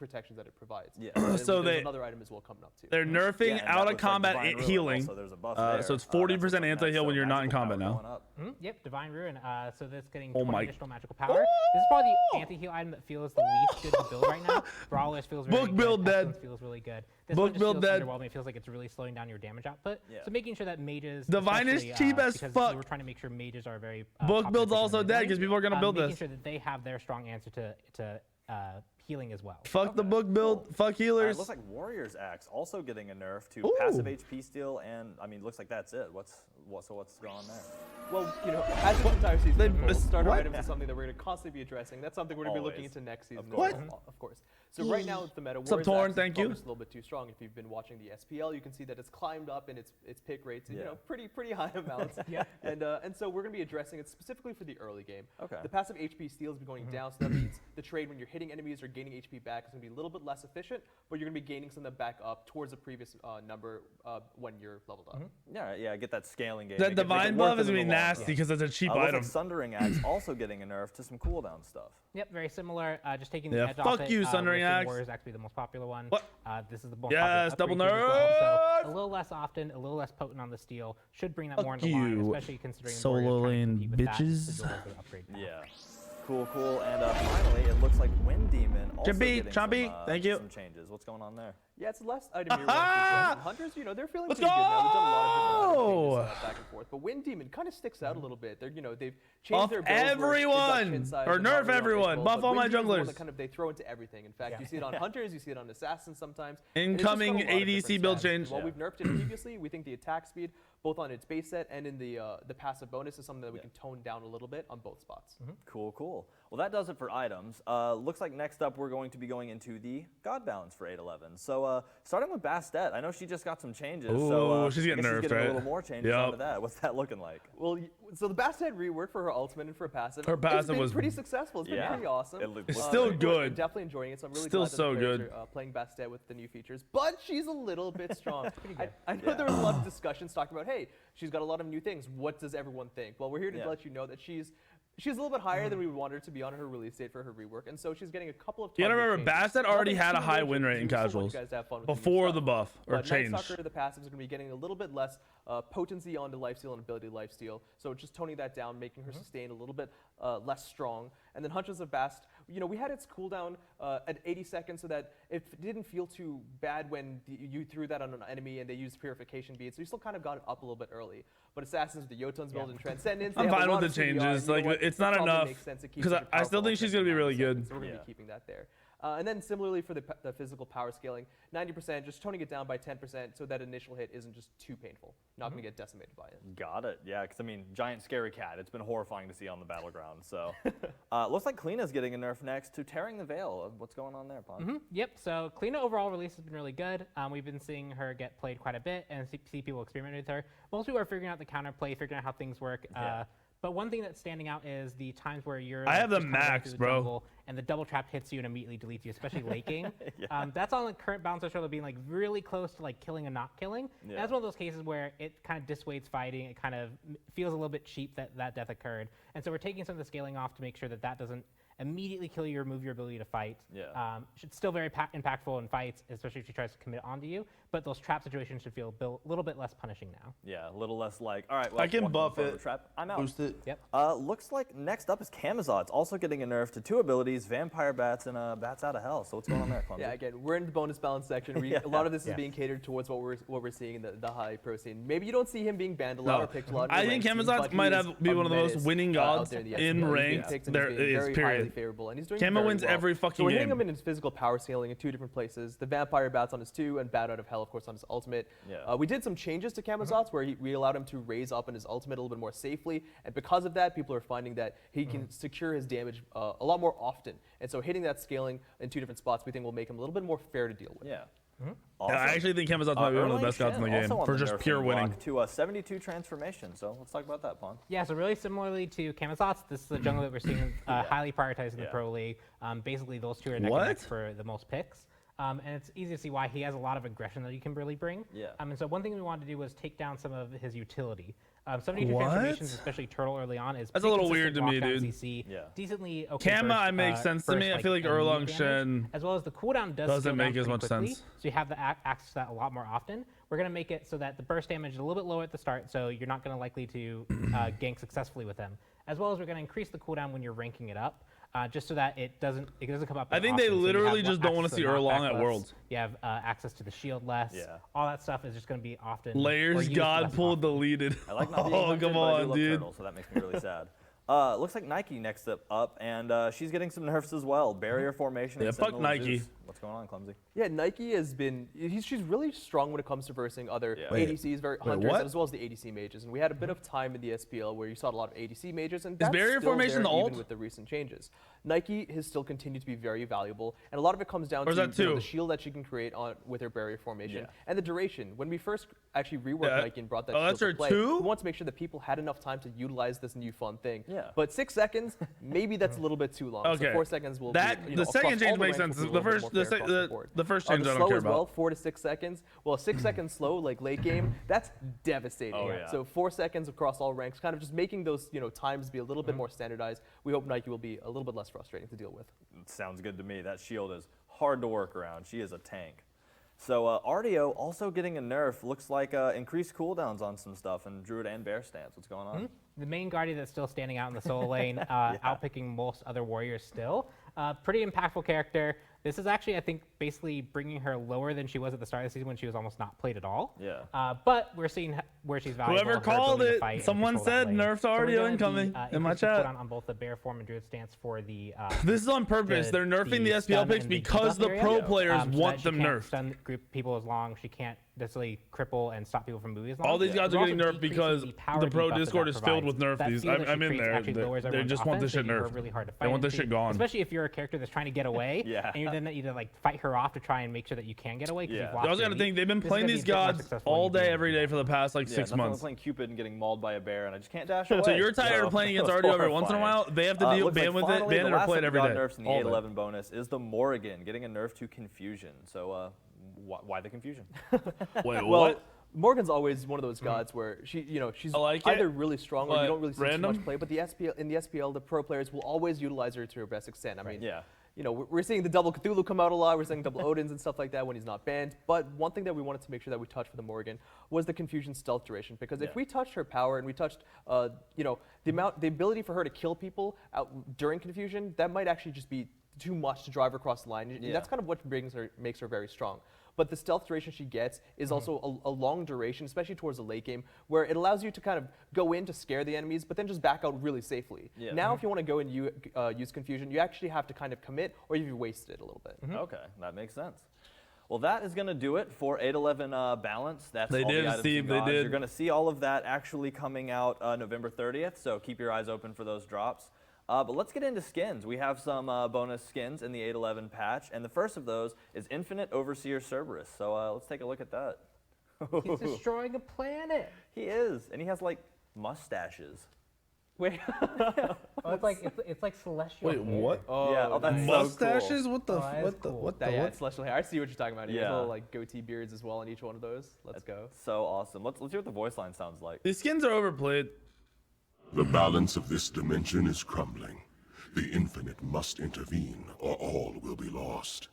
protections that it provides. Yeah. So there's another item as well coming up too. They're nerfing out of combat healing. So there's a buff there. So it's 40% anti-heal when you're not in combat now. Yep, Divine Ruin. So that's getting 20 additional magical power. This is probably the anti-heal item that feels the least good to build right now. Brawlers feels really Book build good. dead. Excellence feels really good. This Book one just build feels dead. underwhelming. It feels like it's really slowing down your damage output. Yeah. So making sure that mages, Divine is cheap as because fuck. we're trying to make sure mages are very Book build's also dead because people are gonna build making this. sure that they have their strong answer to healing as well. Fuck the book build. Fuck healers. Looks like Warrior's Axe also getting a nerf to passive HP steal, and I mean, looks like that's it. What's going on there? Well, you know, as this entire season unfolds, starter what? items is something that we're going to constantly be addressing. That's something we're going to be looking into next season. What? Of course. So right now, with the meta, What's up, Warrior's Torn? Axe Thank you. is a little bit too strong. If you've been watching the SPL, you can see that it's climbed up in its pick rates, and, you know, pretty high amounts. Yeah. And so we're going to be addressing it specifically for the early game. Okay. The passive HP steal is going down, so that means the trade when you're hitting enemies or gaining HP back is going to be a little bit less efficient, but you're going to be gaining some of them back up towards the previous number when you're leveled up. Yeah, get that scaling game. That divine buff is gonna be nasty because it's a cheap Looks item. like Sundering Axe also getting a nerf to some cooldown stuff. Yep, very similar. Just taking the Yeah, edge off fuck it. you, Sundering Axe. Warriors actually the most popular one. What? This is the most Yes, popular double upgrade as well, nerf! so a little less often, a little less potent on the steel. Should bring that Fuck more into line, you, especially considering solo Warriors trying to lane compete with that, bitches. so you'll have to upgrade now. Yeah. Cool. And finally, it looks like Wind Demon also getting some changes. What's going on there? Yeah, it's less item here. Hunters, you know, they're feeling pretty good now. We've done a lot of changes back and forth. But Wind Demon kind of sticks out a little bit. They're, you know, they've changed their builds everyone or nerf everyone. Buff all my junglers. Kind of they throw into everything. In fact, you see it on Hunters, you see it on Assassins sometimes. Incoming ADC build change. While we've nerfed it previously, we think the attack speed, both on its base set and in the passive bonus, is something that we can tone down a little bit on both spots. Cool. Well, that does it for items. Looks like next up we're going to be going into the God balance for 811. So starting with Bastet, I know she just got some changes. Ooh, so she's getting nerfed, she's getting right? a little more changes onto that. What's that looking like? Well, so the Bastet rework for her ultimate and for her passive. Her passive was pretty successful. It's been pretty awesome. It's still good. Definitely enjoying it. So I'm really still glad that so the players good. are playing Bastet with the new features. But she's a little bit strong. I know there was a lot of discussions talking about, hey, she's got a lot of new things. What does everyone think? Well, we're here to let you know that she's a little bit higher than we would want her to be on her release date for her rework, and so she's getting a couple of. You gotta remember, Bastet already had a high win rate in casuals before the buff or change. Night Stalker, the passives are going to be getting a little bit less potency onto lifesteal and ability lifesteal, so just toning that down, making her sustain a little bit less strong. And then Huntress of Bast, you know, we had its cooldown at 80 seconds so that it didn't feel too bad when you threw that on an enemy and they used Purification Beads, so you still kind of got it up a little bit early. But Assassins with the Jotun's build and Transcendence, I'm fine with the changes. Like, it's not enough because I still think she's gonna be really good. So we're gonna be keeping that there. And then similarly for the physical power scaling, 90%, just toning it down by 10% so that initial hit isn't just too painful. Not going to get decimated by it. Got it. Yeah, because I mean, giant scary cat. It's been horrifying to see on the battleground. So looks like Kalina's getting a nerf next to Tearing the Veil. What's going on there, Pon? Yep, so Kalina overall release has been really good. We've been seeing her get played quite a bit and see people experiment with her. Most people are figuring out the counterplay, figuring out how things work. But one thing that's standing out is the times where you're I have the max, bro. And the double trap hits you and immediately deletes you, especially late game. That's on the current balance of being like really close to like killing and not killing. That's one of those cases where it kind of dissuades fighting. It kind of feels a little bit cheap that death occurred. And so we're taking some of the scaling off to make sure that doesn't immediately kill you or remove your ability to fight. It's still very impactful in fights, especially if she tries to commit onto you. But those trap situations should feel a little bit less punishing now. Yeah, a little less like, all right, well, I can buff it. Trap. I'm out. Boost it. Yep. Looks like next up is Camazot. It's also getting a nerf to two abilities, Vampire Bats and Bats Out of Hell. So what's going on there, Clumsy? Yeah, again, we're in the bonus balance section. A lot of this is being catered towards what we're seeing in the high pro scene. Maybe you don't see him being banned a lot or picked a lot. I think Camazot might be one of the most winning gods in ranked. There is, period. Favorable, and he's doing Camo wins every fucking so we're hitting game. him in his physical power scaling in two different places. The Vampire Bats on his 2 and Bat Out of Hell, of course, on his ultimate. We did some changes to Camazot's where we allowed him to raise up in his ultimate a little bit more safely, and because of that, people are finding that he can secure his damage a lot more often. And so hitting that scaling in two different spots, we think will make him a little bit more fair to deal with. Awesome. I actually think Camazot's might be one of the best gods in the game for just pure winning. To 72 transformation. So let's talk about that, Pon. Yeah, so really similarly to Camazot's, this is the jungle that we're seeing highly prioritized in the Pro League. Basically, those two are neck and neck for the most picks. And it's easy to see why he has a lot of aggression that he can really bring. And so one thing we wanted to do was take down some of his utility. 72 transformations, especially Turtle early on, is that's a little weird to me, dude. CC, decently okay. Kama makes sense to me. I feel like Erlang Shen as well as the cooldown doesn't make as much sense. So you have the access to that a lot more often. We're going to make it so that the burst damage is a little bit lower at the start, so you're not going to likely to gank successfully with them. As well as we're going to increase the cooldown when you're ranking it up, just so that it doesn't come up. I think they literally just don't want to see Erlang at Worlds. You have access to the shield less. Yeah. All that stuff is just going to be often. Layers God pull deleted. I like not being hunted, come but I do on, love dude. Turtle, so that makes me really sad. Looks like Nike next up, and she's getting some nerfs as well. Barrier formation. Yeah, fuck Nike. Zeus. What's going on, Clumsy? Yeah, Nike has been, she's really strong when it comes to versing other ADCs, hunters, as well as the ADC mages. And we had a bit of time in the SPL where you saw a lot of ADC mages, and that's barrier still formation there the ult? even with the recent changes. Nike has still continued to be very valuable, and a lot of it comes down to the shield that she can create with her barrier formation and the duration. When we first actually reworked Nike and brought that shield to play, we want to make sure that people had enough time to utilize this new fun thing. Yeah. But 6 seconds, maybe that's a little bit too long. Okay. So 4 seconds will be, the second change makes sense. The first change I don't care about. Well, 4 to 6 seconds. Well, 6 seconds slow, like late game, that's devastating. Oh, yeah. So 4 seconds across all ranks, kind of just making those times be a little bit more standardized. We hope Nike will be a little bit less frustrating to deal with. Sounds good to me. That shield is hard to work around. She is a tank. So Artio also getting a nerf. Looks like increased cooldowns on some stuff, and Druid and Bear stance. What's going on? The main Guardian that's still standing out in the solo lane, outpicking most other warriors still. Pretty impactful character. This is actually, I think, basically bringing her lower than she was at the start of the season when she was almost not played at all. Yeah. But we're seeing where she's valuable. Whoever called it, someone said nerf to Artio incoming in my chat. On both the Bear form and Druid stance for the. This is on purpose. They're nerfing the SPL picks because the pro players want them nerfed. Stun group people as long. She can't necessarily cripple and stop people from moving as long. All these guys are getting nerfed because the pro Discord is filled with nerfies. I'm in there. They just want this shit nerfed. They want this shit gone. Especially if you're a character that's trying to get away, and you then need to like fight her off to try and make sure that you can get away. I was gonna think they've been playing these gods all day, every day for the past like 6 months. I'm playing Cupid and getting mauled by a bear, and I just can't dash away. So you're tired of playing against Artio every once in a while? They have to deal ban with it, ban it or play it every day. Nerfs in the 8-11 bonus is the Morrigan getting a nerf to confusion. So why the confusion? Wait, well, what? Morgan's always one of those gods where she's either really strong or you don't really see too much play. But in the SPL, the pro players will always utilize her to her best extent. I mean, we're seeing the double Cthulhu come out a lot. We're seeing double Odins and stuff like that when he's not banned. But one thing that we wanted to make sure that we touched with the Morrigan was the confusion stealth duration. Because if we touched her power and we touched, the ability for her to kill people during confusion, that might actually just be too much to drive her across the line. That's kind of what makes her very strong. But the stealth duration she gets is also a long duration, especially towards the late game, where it allows you to kind of go in to scare the enemies, but then just back out really safely. Now, if you want to go and use confusion, you actually have to kind of commit, or you've wasted it a little bit. Okay, that makes sense. Well, that is going to do it for 8-11 balance. That's they all did, the items Steve. and gods. They did. You're going to see all of that actually coming out November 30th, so keep your eyes open for those drops. But let's get into skins. We have some bonus skins in the 8-11 patch, and the first of those is Infinite Overseer Cerberus. So let's take a look at that. He's destroying a planet. He is, and he has like mustaches. Wait. it's like celestial. Wait, what? Oh, yeah, that's mustaches? So cool. What the it's celestial hair. I see what you're talking about. Yeah. Little like goatee beards as well on each one of those. Let's go. So awesome. Let's hear what the voice line sounds like. These skins are overplayed. The balance of this dimension is crumbling. The infinite must intervene, or all will be lost.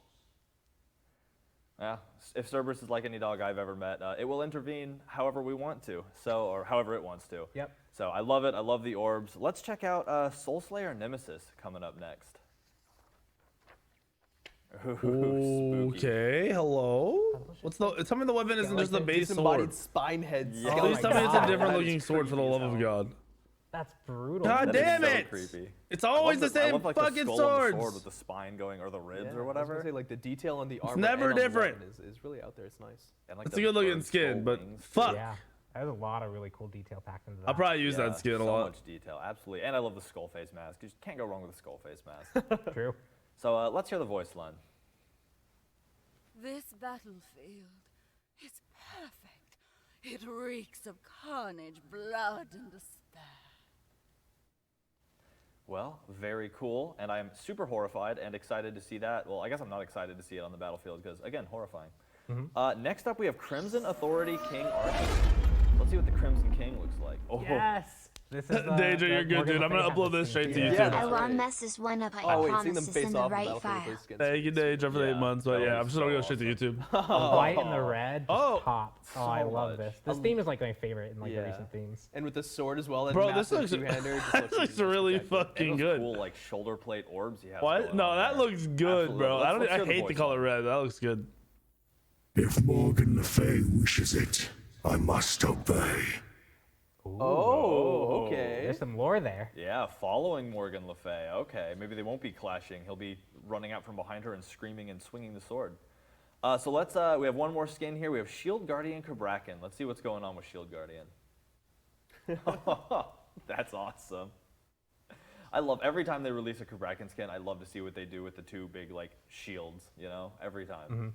Yeah, if Cerberus is like any dog I've ever met, it will intervene however we want to, or however it wants to. Yep. So I love it. I love the orbs. Let's check out Soulslayer Nemesis coming up next. Okay, hello. Tell me the weapon isn't just the base sword. Spine heads. Yeah. Please tell me it's a different looking sword for the love of God. That's brutal. God damn so it! Creepy. It's always the same like fucking the skull swords. on the sword with the spine going, or the ribs or I was whatever. gonna say, like the detail on the armor. never and on the different. weapon is really out there. It's nice. And like It's a good looking skin, but fuck. Yeah, there's a lot of really cool detail packed into that. I'll probably use that skin a lot. So much detail, absolutely. And I love the skull face mask. You just can't go wrong with a skull face mask. True. So let's hear the voice line. This battlefield is perfect. It reeks of carnage, blood, and despair. Well, very cool, and I'm super horrified and excited to see that. Well, I guess I'm not excited to see it on the battlefield because, again, horrifying. Next up, we have Crimson Authority King Arthur. Let's see what the Crimson King looks like. Oh. Yes. This is Danger, you're good, dude. I'm gonna upload this straight to YouTube. I will mess this one up. I wait, seeing them promise it's face in the off right file. Thank you, Danger, for the 8 months. But yeah, I'm just gonna go straight to YouTube. The white and the red just pops. Oh, I love much. this. This theme is like my favorite in like the recent themes. And with the sword as well. That Bro, this looks, two-hander, this looks really fucking good. Cool, like shoulder plate orbs he has. What? No, that looks good, bro. I hate the color red. That looks good. If Morgan Le Fay wishes it, I must obey. Oh, okay. There's some lore there. Yeah, following Morgan Le Fay. Okay, maybe they won't be clashing. He'll be running out from behind her and screaming and swinging the sword. So let's, we have one more skin here. We have Shield Guardian Cabrakan. Let's see what's going on with Shield Guardian. That's awesome. I love, every time they release a Cabrakan skin, I love to see what they do with the two big, like, shields, you know, every time. Mm-hmm.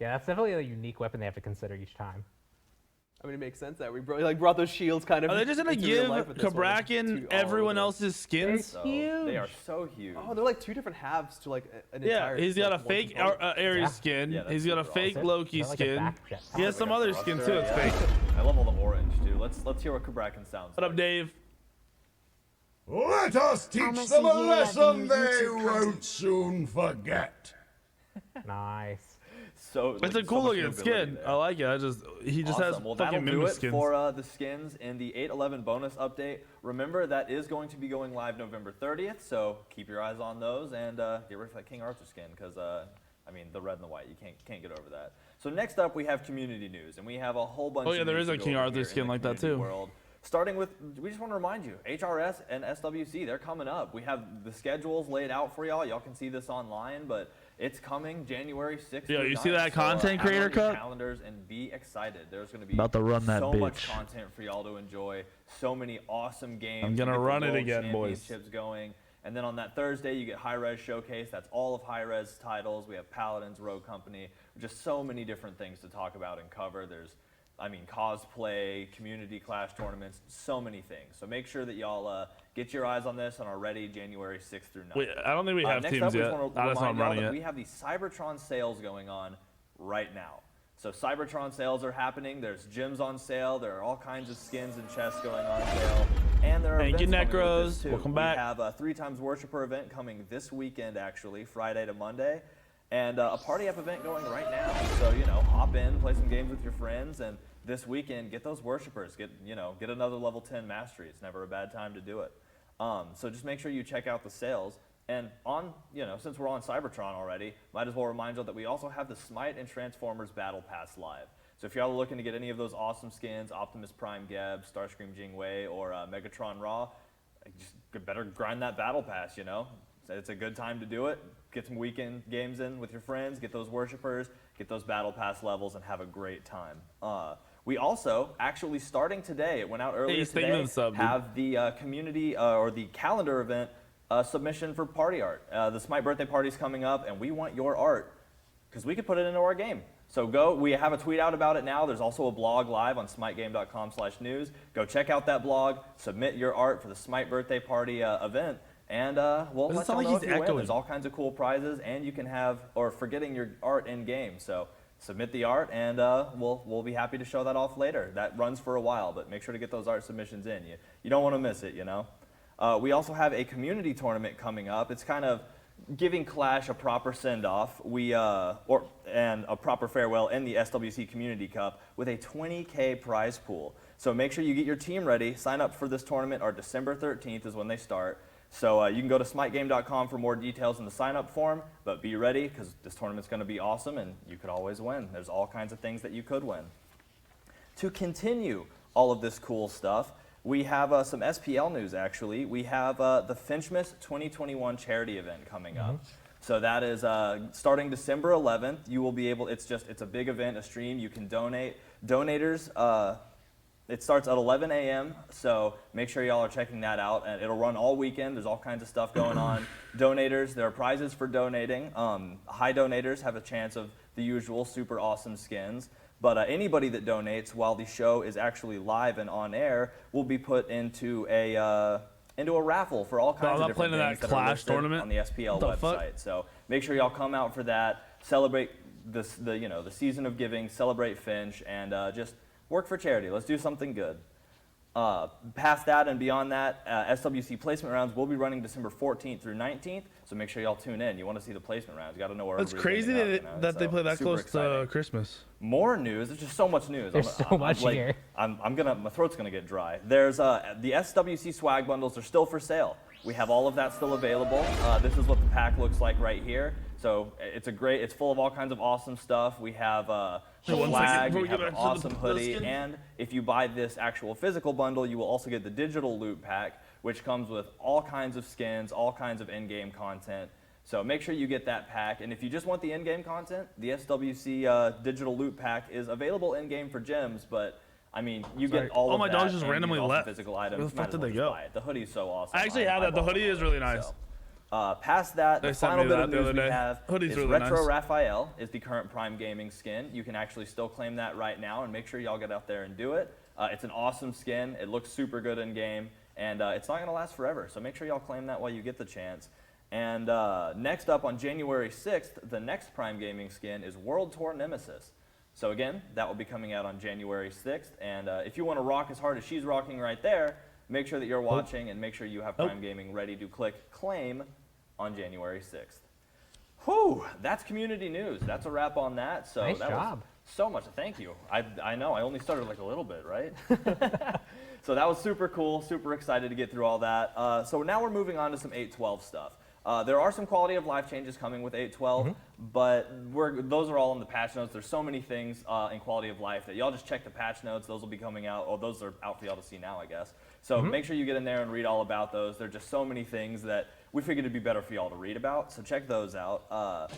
Yeah, that's definitely a unique weapon they have to consider each time. I mean, it makes sense that we brought those shields kind of. Are they just gonna give Cabrakan everyone else's skins? Huge. They are so huge. Oh, they're like two different halves to like an entire. Yeah, he's got a fake Ares skin. Yeah, he's got a fake Loki skin. He has some other skin too. It's fake. I love all the orange too. Let's hear what Cabrakan sounds What like. up, Dave? Let us teach them a lesson they won't soon forget. Nice. So It's a cool looking skin. I like it. He just has Well, fucking that'll do Mimic it skins. for the skins in the 8.11 bonus update. Remember, that is going to be going live November 30th, so keep your eyes on those and get ready for that King Arthur skin because, I mean, the red and the white, you can't get over that. So next up, we have community news, and we have a whole bunch. Oh yeah, of there news is a to go King over Arthur here skin in the like that community too. world. Starting with, we just want to remind you, HRS and SWC, they're coming up. We have the schedules laid out for y'all. Y'all can see this online, but it's coming January 6th. Yeah, through you see 9th. that content have it on creator your cut? calendars and be excited. There's going to be About to run that so much bitch. content for y'all to enjoy. So many awesome games. I'm gonna You get the run it World again, boys. Championships going. And then on that Thursday, you get High Res Showcase. That's all of High Res titles. We have Paladins, Rogue Company. Just so many different things to talk about and cover. There's, I mean, cosplay, community clash tournaments, so many things. So make sure that y'all get your eyes on this and are ready January 6th through 9th. Wait, I don't think we have Next teams up, we yet. just want to That's not remind y'all running that it. we have the Cybertron sales going on right now. So Cybertron sales are happening. There's gems on sale. There are all kinds of skins and chests going on sale. And there are Thank you, events coming with this Necros. too. Welcome back. We have a 3x Worshipper event coming this weekend, actually, Friday to Monday. And a Party Up event going right now. So, you know, hop in, play some games with your friends, and this weekend, get those Worshipers. Get another level 10 mastery. It's never a bad time to do it. So just make sure you check out the sales. And since we're on Cybertron already, might as well remind you that we also have the Smite and Transformers Battle Pass live. So if y'all are looking to get any of those awesome skins, Optimus Prime Geb, Starscream Jing Wei, or Megatron Raw, just better grind that Battle Pass, you know? It's a good time to do it. Get some weekend games in with your friends, get those Worshipers, get those Battle Pass levels, and have a great time. We also, actually starting today, it went out earlier today, have the community or the calendar event submission for party art. The Smite birthday party's coming up, and we want your art because we could put it into our game. So go, we have a tweet out about it now. There's also a blog live on smitegame.com/news. Go check out that blog, submit your art for the Smite birthday party event, and we'll let y'all know if you win. There's all kinds of cool prizes, and you can have, for getting your art in game. So submit the art, and we'll be happy to show that off later. That runs for a while, but make sure to get those art submissions in. You don't want to miss it, you know. We also have a community tournament coming up. It's kind of giving Clash a proper send-off, and a proper farewell in the SWC Community Cup with a 20K prize pool. So make sure you get your team ready. Sign up for this tournament. Our December 13th is when they start. So you can go to smitegame.com for more details in the sign-up form, but be ready because this tournament's going to be awesome and you could always win. There's all kinds of things that you could win. To continue all of this cool stuff, we have some SPL news, actually. We have the Finchmas 2021 charity event coming up. So that is starting December 11th. You will be able, it's a big event, a stream. You can donate. Donators, it starts at 11 a.m., so make sure y'all are checking that out. And it'll run all weekend. There's all kinds of stuff going on. Donators, there are prizes for donating. High donators have a chance of the usual super awesome skins. But anybody that donates while the show is actually live and on air will be put into a raffle for all kinds of different things that are listed on the SPL website. So make sure y'all come out for that, celebrate the season of giving, celebrate Finch, and just work for charity. Let's do something good. Past that and beyond that, SWC placement rounds will be running December 14th through 19th, so make sure y'all tune in. You want to see the placement rounds. You got to know where It's everybody's crazy ending up, that they play that close to Christmas. More news. There's just so much news. There's so much here. My throat's gonna get dry. There's the SWC swag bundles are still for sale. We have all of that still available. This is what the pack looks like right here. So it's full of all kinds of awesome stuff. We have flag, we have an awesome hoodie, and if you buy this actual physical bundle, you will also get the digital loot pack, which comes with all kinds of skins, all kinds of in-game content. So make sure you get that pack, and if you just want the in-game content, the SWC digital loot pack is available in-game for gems, but I mean, you get all of that. Oh, my dogs just randomly left. Physical items. Where the fuck did they go? The hoodie's so awesome. I actually have that. The hoodie is really nice. Past that, the final bit of news we have Hoodie's is really Retro nice. Raphael is the current Prime Gaming skin. You can actually still claim that right now, and make sure y'all get out there and do it. It's an awesome skin. It looks super good in game, and it's not going to last forever. So make sure y'all claim that while you get the chance. And next up on January 6th, the next Prime Gaming skin is World Tour Nemesis. So again, that will be coming out on January 6th. And if you want to rock as hard as she's rocking right there, make sure that you're watching and make sure you have Prime Gaming ready to click claim on January 6th. Whew, that's community news. That's a wrap on that. So nice that job. was so much. Thank you. I know, I only started like a little bit, right? So that was super cool, super excited to get through all that. So now we're moving on to some 8.12 stuff. There are some quality of life changes coming with 8.12, but those are all in the patch notes. There's so many things in quality of life that y'all just check the patch notes. Those will be coming out, or those are out for y'all to see now, I guess. So make sure you get in there and read all about those. There are just so many things that we figured it'd be better for y'all to read about, so check those out.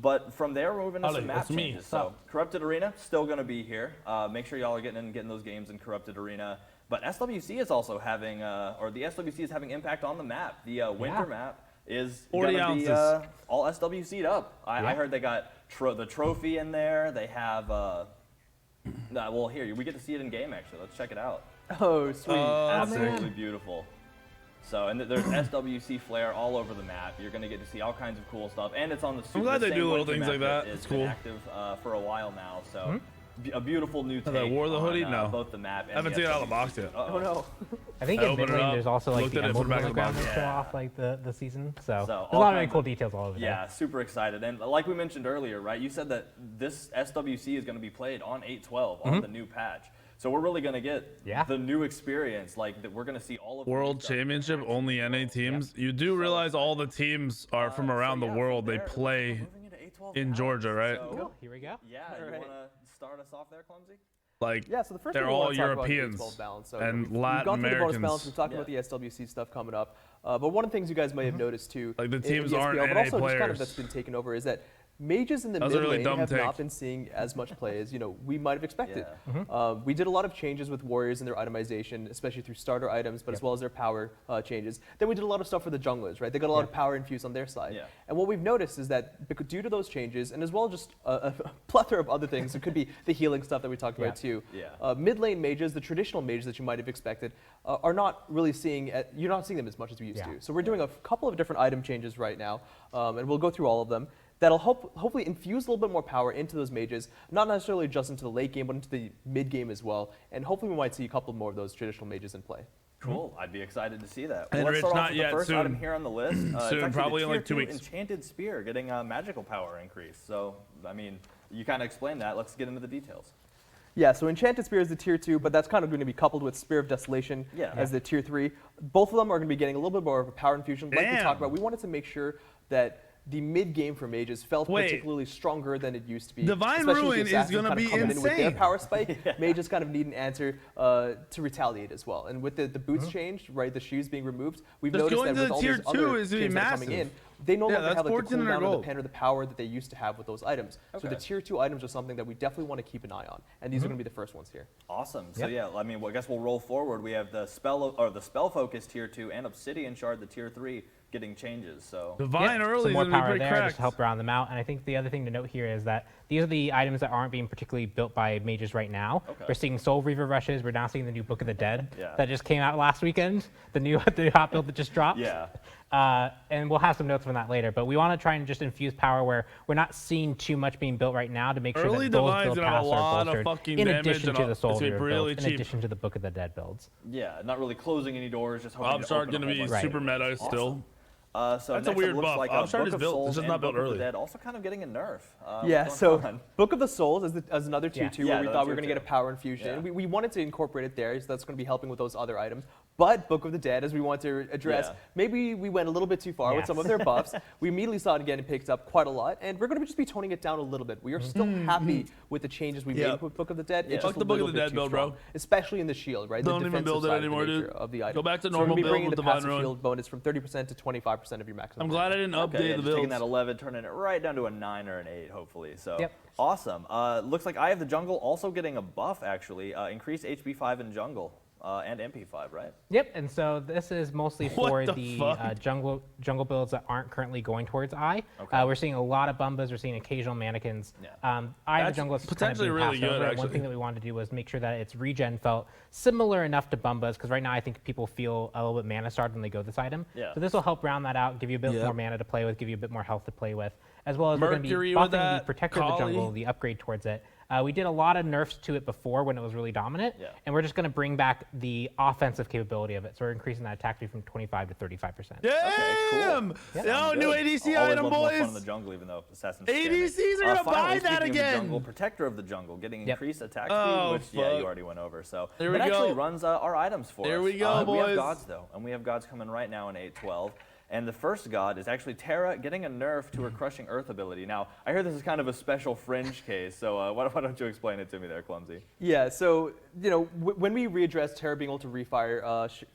But from there, we're moving to some map changes. So Corrupted Arena, still going to be here. Make sure y'all are getting in and getting those games in Corrupted Arena. But SWC is also having, or the SWC is having impact on the map. The winter map is going to be all SWC'd up. I heard they got the trophy in there. They have, well, here, we get to see it in game, actually. Let's check it out. Oh, sweet. Absolutely beautiful. So, and there's SWC flare all over the map. You're going to get to see all kinds of cool stuff. And it's on the I'm glad they do little things like that. It's cool. It's been active for a while now. So, a beautiful new take that wore the hoodie? on No. both the map and I haven't seen it out of the box yet. Oh, no. I think in mid lane there's also like the emerald back on the in the ground box. that show off like the season. So there's a all lot of really kinds cool details all over there. Yeah, super excited. And like we mentioned earlier, right, you said that this SWC is going to be played on 8.12 on the new patch. So we're really going to get the new experience. Like, that we're going to see all of the World Championship, only NA teams. You do realize all the teams are from around the world. They play in Georgia, right? So, Cool. Here we go. Yeah, you want to start us off there, Clumsy? Like, Yeah, so the first they're thing we all want to talk about is Europeans 12 balance. So and we've Latin gone through the bonus balance. Americans. We've talked about the SWC stuff coming up. But one of the things you guys may have noticed too, Like, the in teams the aren't SPL, but NA also just kind of players. that's been taken over, is that mages in the That was mid a really lane dumb have take. not been seeing as much play as we might have expected. Yeah. We did a lot of changes with warriors and their itemization, especially through starter items, but as well as their power changes. Then we did a lot of stuff for the junglers, right? They got a lot of power infused on their side. Yeah. And what we've noticed is that due to those changes, and as well as just a plethora of other things, it could be the healing stuff that we talked about too. Yeah. Mid lane mages, the traditional mages that you might have expected, are not really seeing. You're not seeing them as much as we used to. So we're doing a couple of different item changes right now, and we'll go through all of them. That'll hopefully infuse a little bit more power into those mages, not necessarily just into the late game, but into the mid game as well. And hopefully we might see a couple more of those traditional mages in play. Cool. I'd be excited to see that. And let's Rich, start off not with yet, the first soon. item here on the list. It's Soon, actually probably the in like tier 2 2 weeks. Enchanted Spear getting a magical power increase. So, I mean, you kind of explained that. Let's get into the details. Yeah, so Enchanted Spear is the tier 2, but that's kind of going to be coupled with Spear of Desolation as the tier 3. Both of them are going to be getting a little bit more of a power infusion. Like we talked about, we wanted to make sure that the mid game for mages felt particularly stronger than it used to be. Divine especially with Ruin the is assassins gonna kind of be coming in with their insane. power spike. Mages kind of need an answer to retaliate as well. And with the boots changed, right, the shoes being removed, we've Just noticed going that to with the all tier these 2 other is gonna be things that are coming in, massive. they no longer that's have like the 1400 cooldown or the gold. pen or the power that they used to have with those items. So the tier 2 items are something that we definitely want to keep an eye on. And these are going to be the first ones here. Awesome. So yeah, I mean, I guess we'll roll forward. We have the spell focus tier 2 and Obsidian Shard, the tier 3, getting changes. So Divine early some is more going to be power pretty there cracked. just to help round them out. And I think the other thing to note here is that these are the items that aren't being particularly built by mages right now. We're seeing Soul Reaver rushes. We're now seeing the new Book of the Dead that just came out last weekend. The new hot build that just dropped. Yeah. And we'll have some notes on that later, but we want to try and just infuse power where we're not seeing too much being built right now to make sure Early that those Divine's build gonna have paths a are lot of bolstered fucking in damage addition and to the it's gonna be Soldier really builds, in cheap. addition to the Book of the Dead builds. Yeah, not really closing any doors, just hoping Obstar to going to be super meta still. So That's a next it weird looks buff. like Obstar Book is of built, Souls it's just and not built Book of the early. Dead also kind of getting a nerf. Yeah, What's so going on? Book of the Souls is another 2-2 Yeah, where we another thought we were going to 2-2. get a power infusion. Yeah. We wanted to incorporate it there, so that's going to be helping with those other items. But Book of the Dead, as we want to address, Yeah. maybe we went a little bit too far with some of their buffs. We immediately saw it again and picked up quite a lot, and we're going to just be toning it down a little bit. We are still happy with the changes we made with Book of the Dead. Yeah. It's Fuck just the a Book of little the bit Dead too build, bro. strong, especially in the shield, right? Don't the even build it defensive side anymore, of the dude. nature of the item. Go back to So we're gonna normal be build bringing with the Divine passive Ruin. shield bonus from 30% to 25% of your maximum. I'm glad I didn't update Okay, yeah, the just taking builds. that 11, turning it right down to a 9 or an 8, hopefully. So Yep. awesome. Looks like Eye of the Jungle also getting a buff, actually. Increased HP 5 in jungle and MP 5, right? Yep, and so this is mostly What for the the fuck? jungle builds that aren't currently going towards Eye. Okay. We're seeing a lot of Bumbas, we're seeing occasional mannequins. Yeah. Eye of the That's Jungle is kind of potentially being really passed good, over, and one actually. thing that we wanted to do was make sure that its regen felt similar enough to Bumbas, because right now I think people feel a little bit mana starved when they go this item. Yeah. So this will help round that out, give you a bit Yep. more mana to play with, give you a bit more health to play with, as well as we're going to Mercury be with buffing the that, Protector of the Kali. Jungle, the upgrade towards it. We did a lot of nerfs to it before when it was really dominant, Yeah. and we're just going to bring back the offensive capability of it. So we're increasing that attack speed from 25 to 35%. Damn! Sounds Yo, new good. ADC Always item, love more fun in boys. the jungle, even though Assassin's scary. ADCs are gonna buy Finally, that speaking of the again. jungle, Protector of the Jungle, getting Yep. increased attack speed, Oh, which yeah, you fuck. already went over. So There that we actually go. runs our items for us. There we go, We have boys. gods though, and we have gods coming right now in 8-12. And the first god is actually Terra getting a nerf to her Crushing Earth ability. Now, I hear this is kind of a special fringe case, so why don't you explain it to me there, Clumsy? Yeah, so, when we readdressed Terra being able to refire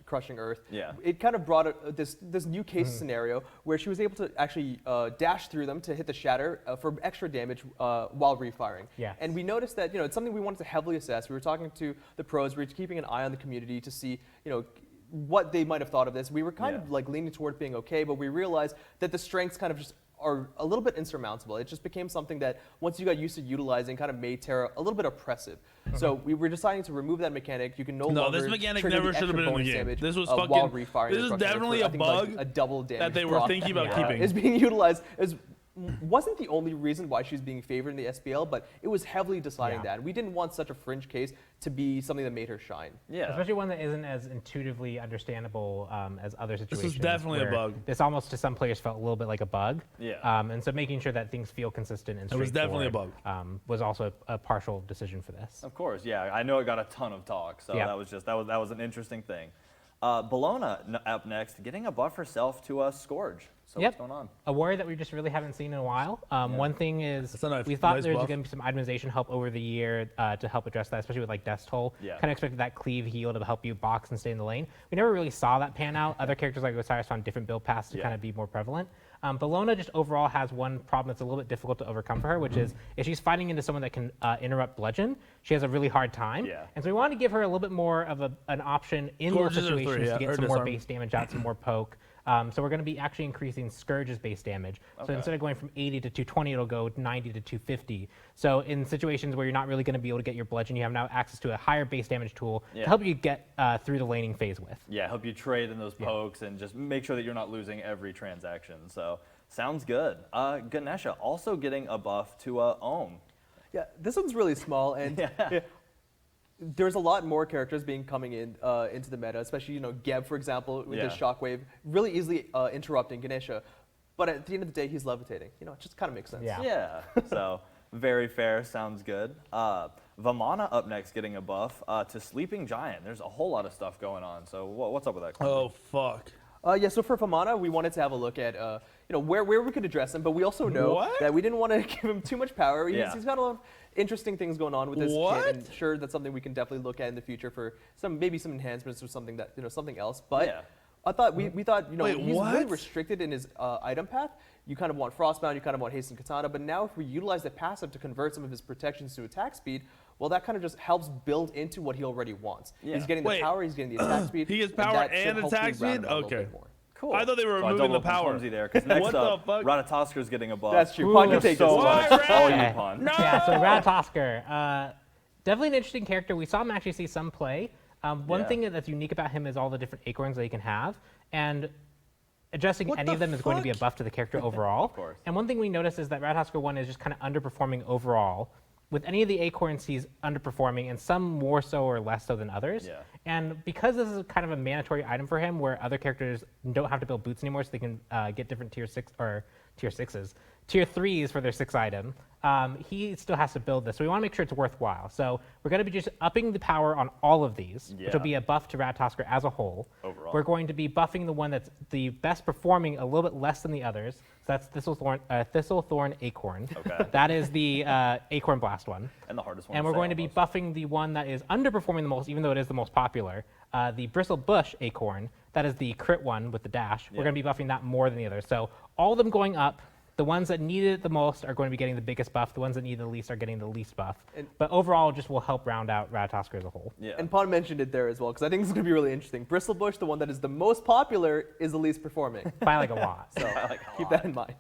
Crushing Earth, Yeah. it kind of brought this new case scenario where she was able to actually dash through them to hit the Shatter for extra damage while refiring. Yes. And we noticed that, it's something we wanted to heavily assess. We were talking to the pros, we were keeping an eye on the community to see, what they might have thought of this. We were kind of like leaning toward being okay, but we realized that the strengths kind of just are a little bit insurmountable. It just became something that once you got used to utilizing kind of made Terra a little bit oppressive. So we were deciding to remove that mechanic. You can no No, longer this mechanic trigger never the should have extra been in the bonus game. damage, This was while fucking. refiring This the is Crushing Earth definitely for, a I think, like, bug a double damage that they were drop. thinking about keeping. Is being utilized wasn't the only reason why she's being favored in the SPL, but it was heavily deciding that. We didn't want such a fringe case to be something that made her shine. Yeah. Especially one that isn't as intuitively understandable as other situations. definitely a where bug. This almost to some players felt a little bit like a bug. Yeah. And so making sure that things feel consistent and It was definitely a straightforward, was also a partial decision for this. Of course, yeah. I know it got a ton of talk, so Yeah. that was an interesting thing. Bellona up next, getting a buff herself to Scourge. So Yep. what's going on? A warrior that we just really haven't seen in a while. One thing is That's a nice- we thought nice there was buff. going to be some itemization help over the year to help address that, especially with like Death's Toll. Yeah. Kind of expected that cleave heal to help you box and stay in the lane. We never really saw that pan out. Other characters like Osiris found different build paths to Yeah. kind of be more prevalent. Bellona just overall has one problem that's a little bit difficult to overcome for her, which is if she's fighting into someone that can interrupt bludgeon, she has a really hard time. Yeah. And so we wanted to give her a little bit more of an option in Scourge those is her three, situations yeah, to get or some more disarm. base damage out, some more poke. So we're going to be actually increasing Scourge's base damage. So instead of going from 80 to 220, it'll go 90 to 250. So in situations where you're not really going to be able to get your bludgeon, you have now access to a higher base damage tool Yeah. to help you get through the laning phase with. Yeah, help you trade in those pokes and just make sure that you're not losing every transaction. So sounds good. Ganesha also getting a buff to Ohm. Yeah, this one's really small, and there's a lot more characters coming in into the meta, especially Geb, for example, with his shockwave, really easily interrupting Ganesha. But at the end of the day, he's levitating. It just kind of makes sense. Yeah. Yeah, so very fair, sounds good. Vamana up next getting a buff to Sleeping Giant. There's a whole lot of stuff going on. So what's up with that? Clumsy? Oh fuck. Yeah, so for Vamana, we wanted to have a look at where we could address him, but we also know that we didn't want to give him too much power. He's got a lot of interesting things going on with this kit, and sure, that's something we can definitely look at in the future for maybe some enhancements or something that something else. But I thought we thought he's really restricted in his item path. You kind of want Frostbound, you kind of want Hasten Katana, but now if we utilize the passive to convert some of his protections to attack speed, well, that kind of just helps build into what he already wants. Yeah. He's getting the power, he's getting the attack speed. He gets and power that should and hopefully attack round speed? him out a little Okay. bit more. Cool. I thought they were So I removing the doubled up on power. Clumsy there, because next What the up, fuck? Ratatosker's getting a buff. That's true. Pawn can take so this one. much. All you, Pawn. No! Yeah, so Ratatosker, definitely an interesting character. We saw him actually see some play. One thing that's unique about him is all the different acorns that he can have. And adjusting What any the of them is going to be a fuck? buff to the character overall. Of course. And one thing we noticed is that Rathasker 1 is just kind of underperforming overall. With any of the acorns, he's underperforming, and some more so or less so than others. Yeah. And because this is kind of a mandatory item for him, where other characters don't have to build boots anymore, so they can get different tier 6s, tier 3s for their 6th item, he still has to build this. So we want to make sure it's worthwhile. So we're going to be just upping the power on all of these, which will be a buff to Rathasker as a whole. Overall. We're going to be buffing the one that's the best performing a little bit less than the others. So that's Thistlethorn Acorn. Okay. That is the Acorn Blast one. And the hardest one. And to we're say going to be almost. buffing the one that is underperforming the most, even though it is the most popular, the Bristle Bush Acorn. That is the crit one with the dash. We're going to be buffing that more than the others. So all of them going up. The ones that need it the most are going to be getting the biggest buff. The ones that need it the least are getting the least buff. But overall, just will help round out Rathasker as a whole. Yeah. And Pon mentioned it there as well, because I think this is going to be really interesting. Bristlebush, the one that is the most popular, is the least performing. By like a lot. So like a keep lot. that in mind.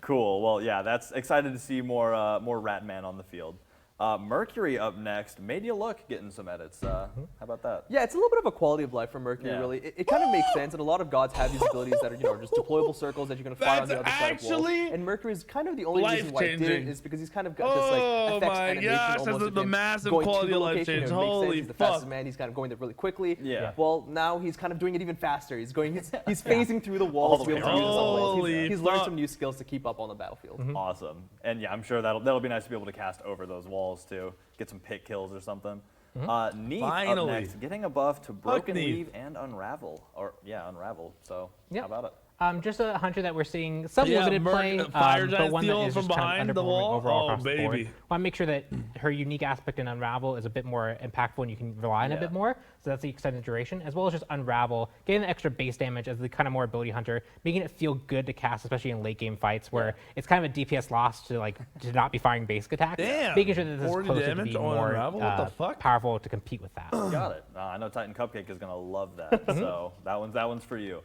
Cool. Well, yeah, that's excited to see more Ratman on the field. Mercury up next. Made you look getting some edits. How about that? Yeah, it's a little bit of a quality of life for Mercury, Yeah. really. It kind of makes sense, and a lot of gods have these abilities that are, just deployable circles that you can fire on the That's other side of walls. actually And Mercury's kind of the only reason why it did it life-changing. is because he's kind of got this Oh like effects my animation gosh, almost that's of the him massive going to quality the of life location. change. It makes sense. Holy He's the fastest fuck. man. He's kind of going there really quickly. Yeah. Well, now he's kind of doing it even faster. He's phasing through the walls to be able to do this all at once. Holy He's learned fuck. some new skills to keep up on the battlefield. Awesome. And yeah, I'm sure that'll be nice to be able to cast over those walls too. Get some pit kills or something. Neath up Finally. next, getting a buff to Broken Neath. Weave and Unravel. Unravel. So Yep. how about it? Just a hunter that we're seeing some Yeah, limited play, Fire but Giant one that Steel is from just kind behind of the underperforming wall? overall Oh, across the board. baby. Want to make sure that her unique aspect in Unravel is a bit more impactful and you can rely on it a bit more. So that's the extended duration, as well as just Unravel, getting the extra base damage as the kind of more ability hunter, making it feel good to cast, especially in late game fights where it's kind of a DPS loss to not be firing basic attacks. Damn, Making sure that this is 40 closer to damage being on more Unravel? What the fuck? powerful to compete with that. Got it. I know Titan Cupcake is gonna love that. So that one's for you.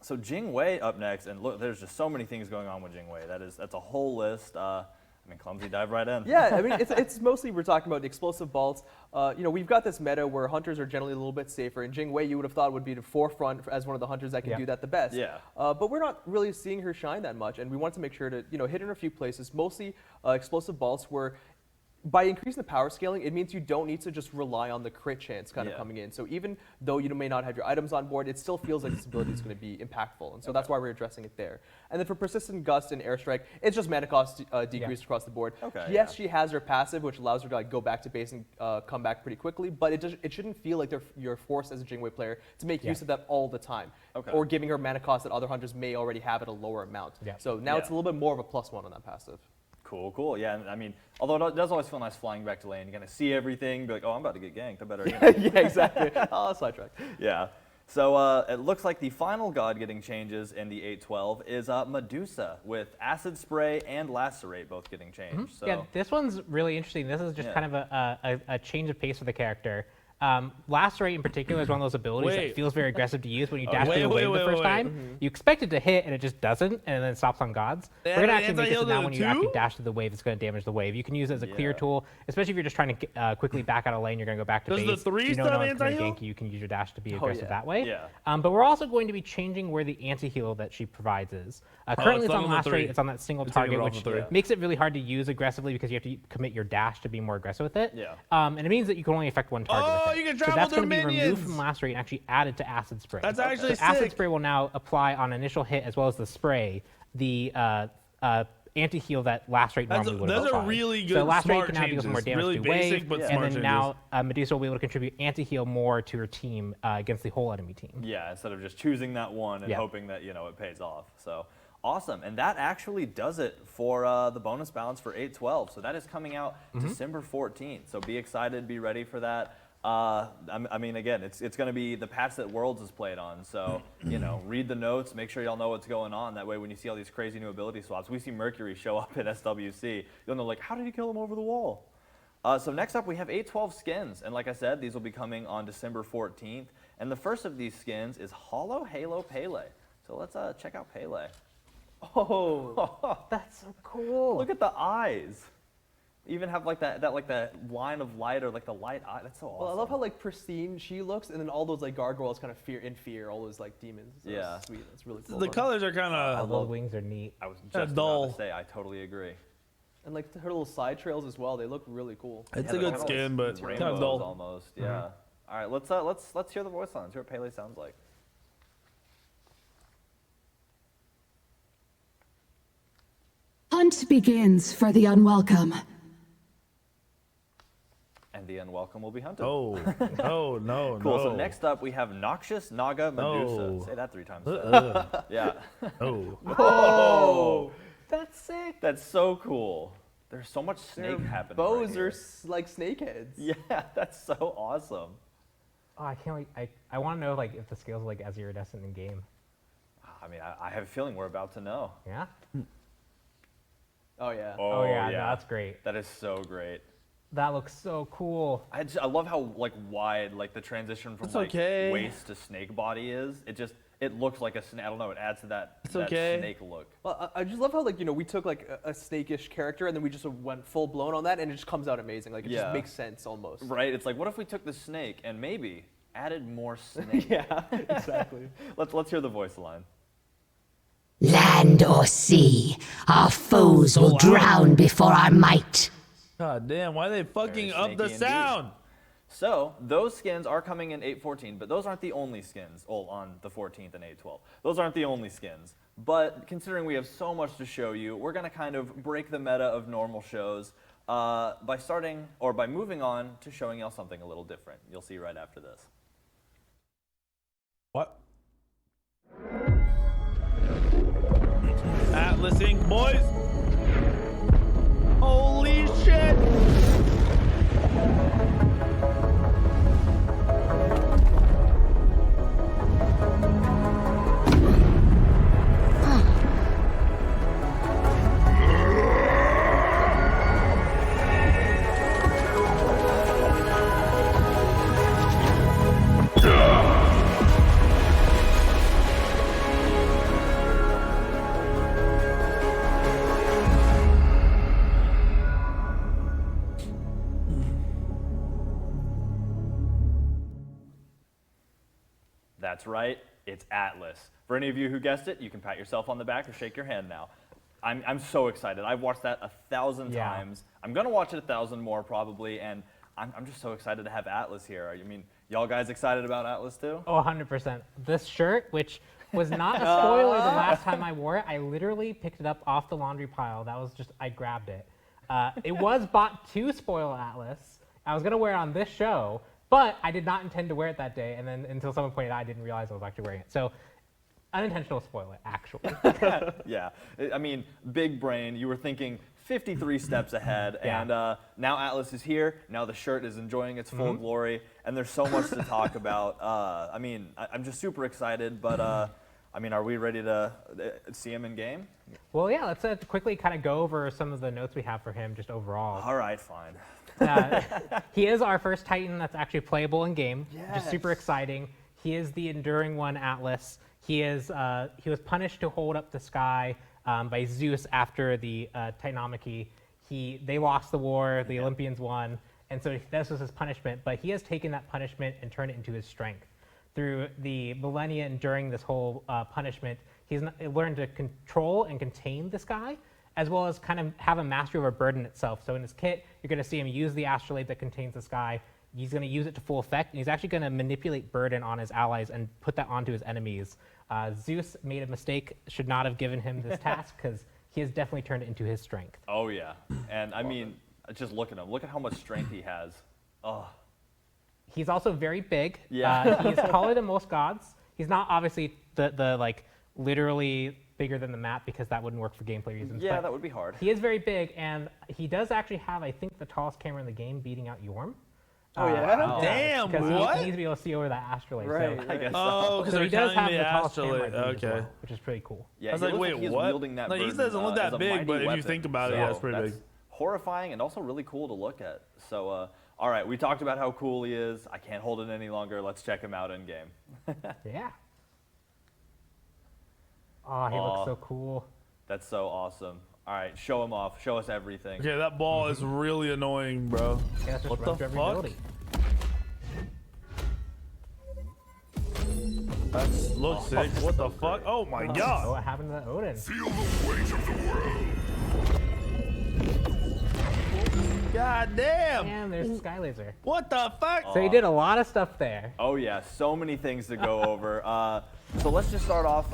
So Jing Wei up next, and look, there's just so many things going on with Jing Wei. That's a whole list. Clumsy, dive right in. Yeah, I mean, it's mostly we're talking about the explosive bolts. We've got this meta where hunters are generally a little bit safer, and Jing Wei you would have thought would be the forefront as one of the hunters that can do that the best. Yeah. But we're not really seeing her shine that much, and we wanted to make sure to hit her in a few places. Mostly explosive bolts where by increasing the power scaling, it means you don't need to just rely on the crit chance kind of coming in. So even though you may not have your items on board, it still feels like this ability is going to be impactful. And so that's why we're addressing it there. And then for Persistent Gust and Airstrike, it's just mana cost decrease across the board. Okay, Yes, she has her passive, which allows her to go back to base and come back pretty quickly, but it shouldn't feel like you're forced as a Jing Wei player to make use of that all the time. Okay. Or giving her mana cost that other hunters may already have at a lower amount. So now it's a little bit more of a +1 on that passive. Cool. Yeah, and I mean, although it does always feel nice flying back to lane. You kind of see everything, be like, oh, I'm about to get ganked. I better. Yeah, exactly. Sidetracked. Yeah. So it looks like the final god getting changes in the 812 is Medusa, with Acid Spray and Lacerate both getting changed. So Yeah, this one's really interesting. This is just kind of a change of pace for the character. Lacerate in particular is one of those abilities that feels very aggressive to use when you dash through the wave the first time. You expect it to hit and it just doesn't, and then stops on gods. We're going to actually make it so now when you actually dash through the wave, it's going to damage the wave. You can use it as a clear tool, especially if you're just trying to quickly back out of lane, you're going to go back to Does base. the 3 you know no stun one's going to anti-heal? gank you, you can use your dash to be aggressive that way. Yeah. But we're also going to be changing where the anti-heal that she provides is. Currently it's on on the 3. Lacerate, it's on that single It's taking target, it off which the 3. makes it really hard to use aggressively because you have to commit your dash to be more aggressive with it. Yeah. And it means that you can only affect one target with it. you can So travel that's through going to be removed minions. from Lacerate and actually added to Acid Spray. That's actually so Acid sick. Spray will now apply on initial hit as well as the spray, the anti-heal that Lacerate normally would Those apply. are really So good, Lacerate smart can now deal some more changes. damage Really to wave, basic, but and smart then now Medusa will be able to contribute anti-heal more to her team against the whole enemy team. Yeah, instead of just choosing that one and hoping that it pays off. So awesome, and that actually does it for the bonus balance for 812. So that is coming out December 14th. So be excited, be ready for that. I mean, again, it's going to be the patch that Worlds is played on. So read the notes, make sure y'all know what's going on. That way, when you see all these crazy new ability swaps, we see Mercury show up in SWC. You'll know, like, how did he kill him over the wall? So next up, we have 812 skins, and like I said, these will be coming on December 14th. And the first of these skins is Hollow Halo Pele. So let's check out Pele. Oh, That's so cool. Look at the eyes. Even have like that line of light or like the light eye. That's so awesome. Well, I love how like pristine she looks, and then all those like gargoyles kind of fear all those like demons. So Yeah. it's sweet. It's really cool. The colors are kind The of. wings are neat. I was just That's about dull. to say, I totally agree. And like her little side trails as well. They look really cool. It's Yeah, a they're good kinda skin, like but kind rainbows of dull. almost. Yeah. All right, let's hear the voice lines. Hear what Pele sounds like. Hunt begins for the unwelcome. And the unwelcome will be hunted. Oh, no, no, Cool. no. So next up we have Noxious Medusa. No. Say that 3 times. Uh, Yeah. oh. Oh, That's sick. that's so cool. There's so much snake happening. Bows right are here. like snake heads. Yeah, that's so awesome. Oh, I can't wait. I want to know like if the scales are like as iridescent in game. I mean, I have a feeling we're about to know. Yeah. Oh yeah. Oh yeah, no, that's great. That is so great. That looks so cool. I love how like wide like the transition from It's like okay. waist to snake body is. It looks like a snake. I don't know. It adds to that, It's that okay. snake look. Well, I just love how like we took like a snake-ish character and then we just went full blown on that and it just comes out amazing. Like it Yeah. just makes sense almost. Right? It's like, what if we took the snake and maybe added more snake? Yeah, exactly. Let's hear the voice line. Land or sea, our foes will drown before our might. God damn, why are they fucking Very up the snaky indeed. sound? So those skins are coming in 8.14, but those aren't the only skins. Well, on the 14th and 8.12, those aren't the only skins. But considering we have so much to show you, we're gonna kind of break the meta of normal shows by moving on to showing y'all something a little different. You'll see right after this. What? Atlas Inc., boys! Holy shit! That's right, it's Atlas. For any of you who guessed it, you can pat yourself on the back or shake your hand now. I'm so excited. I've watched that 1,000 Yeah. times. I'm gonna watch it 1,000 more probably, and I'm just so excited to have Atlas here. I mean, y'all guys excited about Atlas too? Oh, 100%. This shirt, which was not a spoiler the last time I wore it, I literally picked it up off the laundry pile. That was just, I grabbed it. It was bought to spoil Atlas. I was going to wear it on this show, but I did not intend to wear it that day. And then until someone pointed out, I didn't realize I was actually wearing it. So unintentional spoiler, actually. Yeah, I mean, big brain. You were thinking 53 steps ahead, Yeah. and now Atlas is here. Now the shirt is enjoying its full glory, and there's so much to talk about. I mean, I'm just super excited, but I mean, are we ready to see him in game? Well, yeah, let's quickly kind of go over some of the notes we have for him just overall. All right, fine. He is our first Titan that's actually playable in game, which is super Yes. exciting. He is the enduring one, Atlas. He was punished to hold up the sky by Zeus after the Titanomachy. They lost the war, the Olympians won, and so this was his punishment. But he has taken that punishment and turned it into his strength. Through the millennia and during this whole punishment, he's learned to control and contain the sky, as well as kind of have a mastery over burden itself. So in his kit, you're going to see him use the astrolabe that contains the sky. He's going to use it to full effect, and he's actually going to manipulate burden on his allies and put that onto his enemies. Zeus made a mistake, should not have given him this task, because he has definitely turned it into his strength. Oh yeah, and I mean, just look at him. Look at how much strength he has. Oh. He's also very big. Yeah. He's taller than most gods. He's not obviously the like literally bigger than the map, because that wouldn't work for gameplay reasons. Yeah, but that would be hard. he is very big, and he does actually have, I think, the tallest camera in the game, beating out Yorm. Oh, yeah? Damn, because what? he needs to be able to see over that astrolabe. Right, So, I guess Oh, because so they're he does have counting the the tallest camera, I astrolabe. believe, as Okay. well, which is pretty cool. Yeah, I was he like, looks wait, he's what? wielding that Like, he burden, doesn't look that as a big, mighty but if you weapon. think about it, So yeah, it's pretty that's big. horrifying and also really cool to look at. So, all right, we talked about how cool he is. I can't hold it any longer. Let's check him out in game. Yeah. Oh, he looks so cool. That's so awesome. All right, show him off. Show us everything. Okay, that ball is really annoying, bro. Yeah, let's just What run the through every fuck? ability. That looks sick. What the fuck? Oh my Oh, god. what happened to Odin? Feel the weight of the world. God damn. And there's the Sky Laser. What the fuck? So he did a lot of stuff there. Oh yeah, so many things to go over. So let's just start off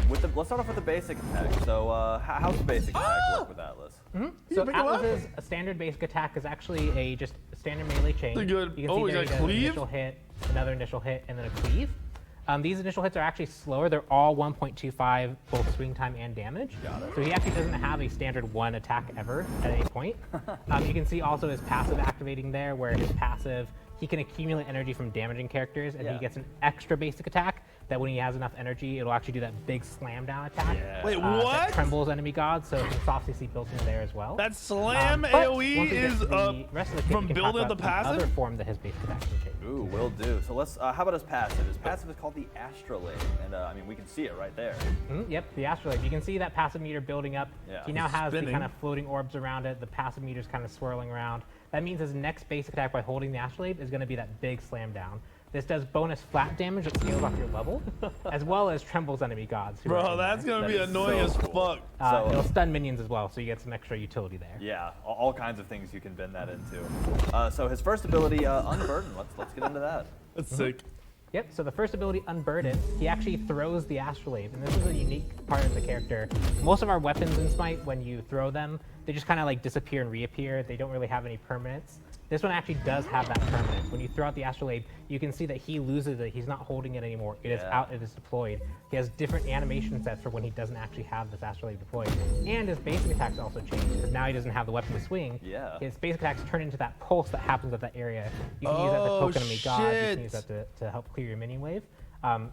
with the basic attack. So how's the basic attack work with Atlas? So Atlas's standard basic attack is actually just a standard melee chain. Pretty good. You can Oh, see there he's he got does an cleave? initial hit, another initial hit, and then a cleave. These initial hits are actually slower. They're all 1.25, both swing time and damage. So he actually doesn't have a standard one attack ever at any point. You can see also his passive activating there, where his passive, he can accumulate energy from damaging characters, and he gets an extra basic attack that when he has enough energy, it'll actually do that big slam down attack. Yeah. Wait, That what? trembles enemy gods, so some soft CC built in there as well. That slam But AoE once we get is to the rest of the kit, from we can talk building up the about passive? other form that his basic attack can change. Ooh, will do. So let's. How about his passive? His passive is called the Astrolabe, and I mean we can see it right there. Yep, the Astrolabe. You can see that passive meter building up. Yeah. He now has the Spinning. kind of floating orbs around it. The passive meter's kind of swirling around. That means his next basic attack by holding the Astrolabe is going to be that big slam down. This does bonus flat damage that scales off your level, as well as trembles enemy gods. who are Bro, in that's there. gonna That be is annoying so as cool. fuck. It'll stun minions as well, so you get some extra utility there. Yeah, all kinds of things you can bend that into. So his first ability, Unburden. Let's get into that. That's sick. Yep, so the first ability, Unburden, he actually throws the Astrolabe, and this is a unique part of the character. Most of our weapons in Smite, when you throw them, they just kind of like disappear and reappear. They don't really have any permanence. This one actually does have that permanence. When you throw out the Astrolabe, you can see that he loses it. He's not holding it anymore. It is out, it is deployed. He has different animation sets for when he doesn't actually have this Astrolabe deployed. And his basic attacks also change, because now he doesn't have the weapon to swing. Yeah. His basic attacks turn into that pulse that happens at that area. You can use that to poke enemy gods. You can use that to help clear your minion wave.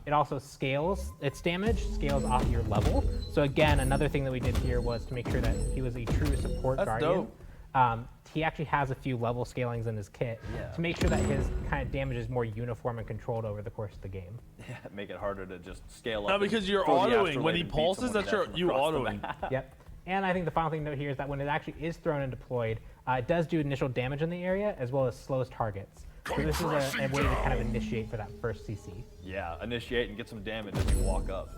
It also scales its damage, scales off your level. So again, another thing that we did here was to make sure that he was a true support That's guardian. dope. He actually has a few level scalings in his kit to make sure that his kind of damage is more uniform and controlled over the course of the game. Yeah, make it harder to just scale up. No, and because you're throw the autoing. Astrolabe When he and beat pulses, someone that's down your from you across the autoing. map. Yep. And I think the final thing to note here is that when it actually is thrown and deployed, it does do initial damage in the area as well as slows targets. So this is a way to kind of initiate for that first CC. Yeah, initiate and get some damage as you walk up.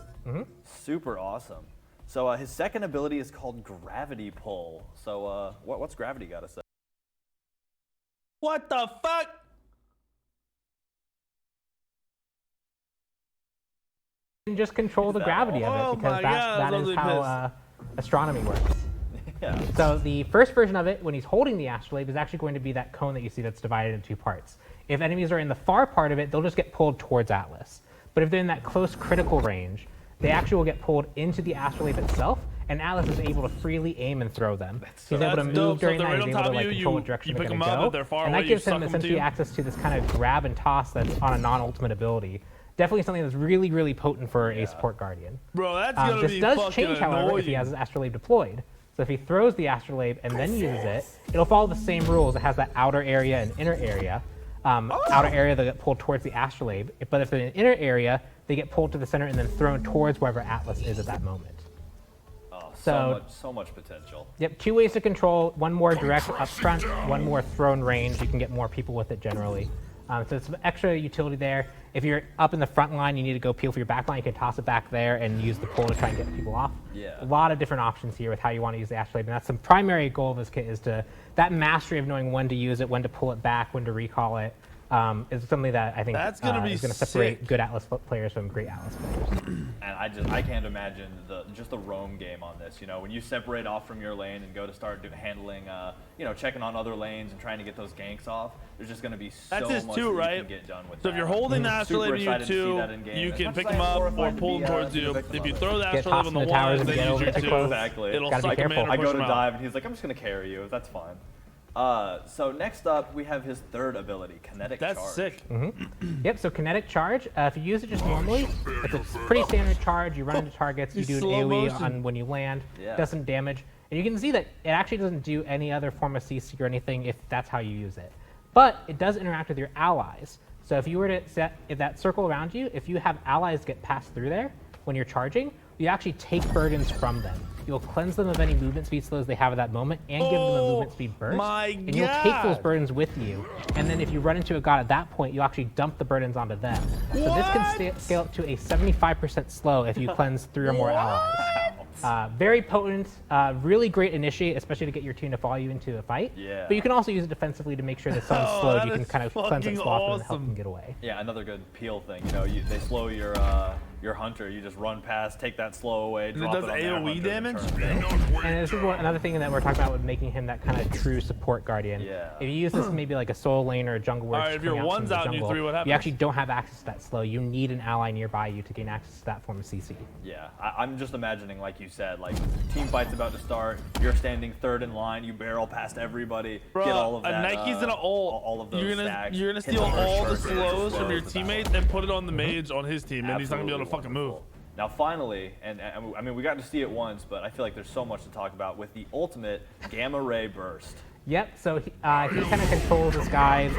Super awesome. So his second ability is called Gravity Pull. So what's Gravity got to say? What the fuck? And just control the gravity of Oh it because my that God, is I'm how astronomy works. Yeah. So the first version of it, when he's holding the Astrolabe, is actually going to be that cone that you see that's divided into two parts. If enemies are in the far part of it, they'll just get pulled towards Atlas. But if they're in that close critical range, they actually will get pulled into the Astrolabe itself, and Atlas is able to freely aim and throw them. He's able to That's move dope. So during if they're that. right He's on able to top of like, you, control what you direction they're pick going them to up. go. If they're far And away, that you gives him suck 'em to essentially you. access to this kind of grab and toss that's on a non-ultimate ability. Definitely something that's really, really potent for a support guardian. Bro, that's gonna This be does fucking change, however, annoying. if he has his Astrolabe deployed. So if he throws the Astrolabe and then uses it, it'll follow the same rules. It has that outer area and inner area. Outer area, they get pulled towards the Astrolabe. But if they're in an inner area, they get pulled to the center and then thrown towards wherever Atlas is at that moment. Oh, So- so much potential. Yep, two ways to control. One more direct up front, one more thrown range. You can get more people with it generally. So it's some extra utility there. If you're up in the front line, you need to go peel for your back line, you can toss it back there and use the pull to try and get people off. Yeah. A lot of different options here with how you want to use the Astrolabe. And that's the primary goal of this kit is that mastery of knowing when to use it, when to pull it back, when to recall it. Is something that I think That's gonna be is going to separate sick. good Atlas players from great Atlas players. And I can't imagine the roam game on this. You know, when you separate off from your lane and go to start handling, checking on other lanes and trying to get those ganks off. There's just going to be so That's his much two, that right? you can get done with. So if that. you're holding the Super Astrolabe and you excited to see two, that in game. you As can much pick as I them am up or horrified to pull be, them towards be the you. victim If of you it. throw the Get Astrolabe tossed on in the the towers wall, and then get use over your too two. close. Exactly. It'll Gotta be suck them in careful. or I push go to them out. dive and he's like, I'm just going to carry you. That's fine. So next up, we have his third ability, Kinetic That's Charge. sick. Yep, so Kinetic Charge, if you use it just normally, it's a pretty standard charge. You run into targets, you He's do an slow AoE motion. on when you land, Yeah. does some damage. And you can see that it actually doesn't do any other form of CC or anything if that's how you use it. But it does interact with your allies. So if you were to set if that circle around you, if you have allies get passed through there when you're charging, you actually take burdens from them. you'll cleanse them of any movement speed slows they have at that moment and give them a movement speed burst. And you'll take those burdens with you. And then if you run into a god at that point, you'll actually dump the burdens onto them. So this can scale up to a 75% slow if you cleanse 3 or more allies. Very potent, really great initiate, especially to get your team to follow you into a fight. Yeah. But you can also use it defensively to make sure that someone's slowed. You can kind of cleanse and slow them and help them get away. Yeah, another good peel thing. You know, they slow your hunter. You just run past, take that slow away. Drop it does AoE damage. And this is another thing that we're talking about with making him that kind of true support guardian. Yeah. If you use this maybe like a soul lane or a jungle where Alright, if your one's out and you 3, what happens? you actually don't have access to that slow. You need an ally nearby you to gain access to that form of CC. Yeah, I'm just imagining, like you said, like team fight's about to start. You're standing 3rd in line. You barrel past everybody. Bro, get all of that. Nike's gonna ult. All of those stacks. You're gonna steal all the slows from your teammates and put it on the mage on his team, and he's not gonna be able to fucking move. Now finally, and I mean we got to see it once, but I feel like there's so much to talk about with the ultimate Gamma Ray Burst. Yep, so he kind of controls this guy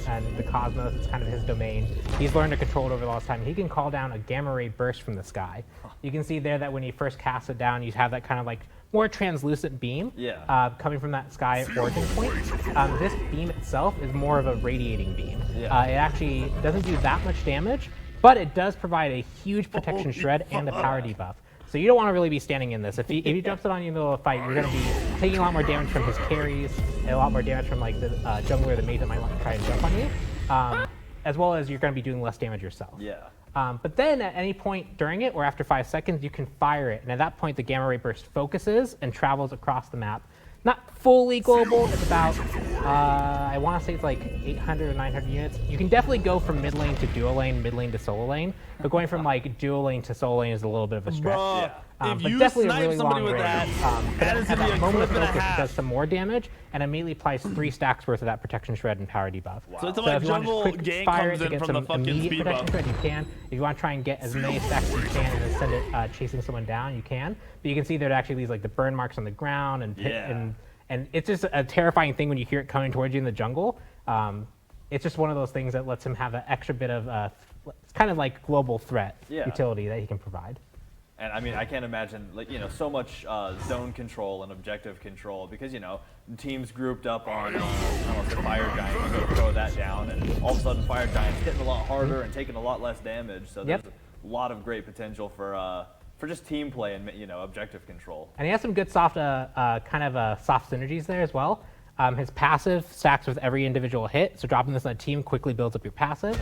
and the cosmos. It's kind of his domain. He's learned to control it over the last time. He can call down a gamma ray burst from the sky. You can see there that when he first casts it down, you have that kind of like more translucent beam coming from that sky origin point. This beam itself is more of a radiating beam. It actually doesn't do that much damage, but it does provide a huge protection shred and a power debuff. So you don't want to really be standing in this. If he jumps it on you in the middle of a fight, you're going to be taking a lot more damage from his carries, and a lot more damage from like the jungler, the mage that might want to try and jump on you, as well as you're going to be doing less damage yourself. Yeah. But then at any point during it, or after 5 seconds, you can fire it, and at that point the gamma ray burst focuses and travels across the map. Not fully global, it's about, I want to say it's like 800 or 900 units. You can definitely go from mid lane to dual lane, mid lane to solo lane, but going from like dual lane to solo lane is a little bit of a stretch. If but you definitely a snipe really somebody long with range. that is at gonna be that a moment of clip and a focus, it half. does some more damage and immediately applies 3 stacks worth of that protection shred and power debuff. So it's So like if you want to jungle just quick gang fire it comes to in get from some the fucking immediate speed protection buff. shred, you can. If you want to try and get as many stacks as you can and then send it chasing someone down, you can. But you can see there it actually leaves like the burn marks on the ground and it's just a terrifying thing when you hear it coming towards you in the jungle. It's just one of those things that lets him have an extra bit of it's kind of like global threat utility that he can provide. And I mean, I can't imagine, like, you know, so much zone control and objective control because, you know, teams grouped up on the Fire Giant, you go throw that down, and all of a sudden Fire Giant's hitting a lot harder and taking a lot less damage. So there's a lot of great potential for just team play and, you know, objective control. And he has some good soft, kind of soft synergies there as well. His passive stacks with every individual hit, so dropping this on a team quickly builds up your passive.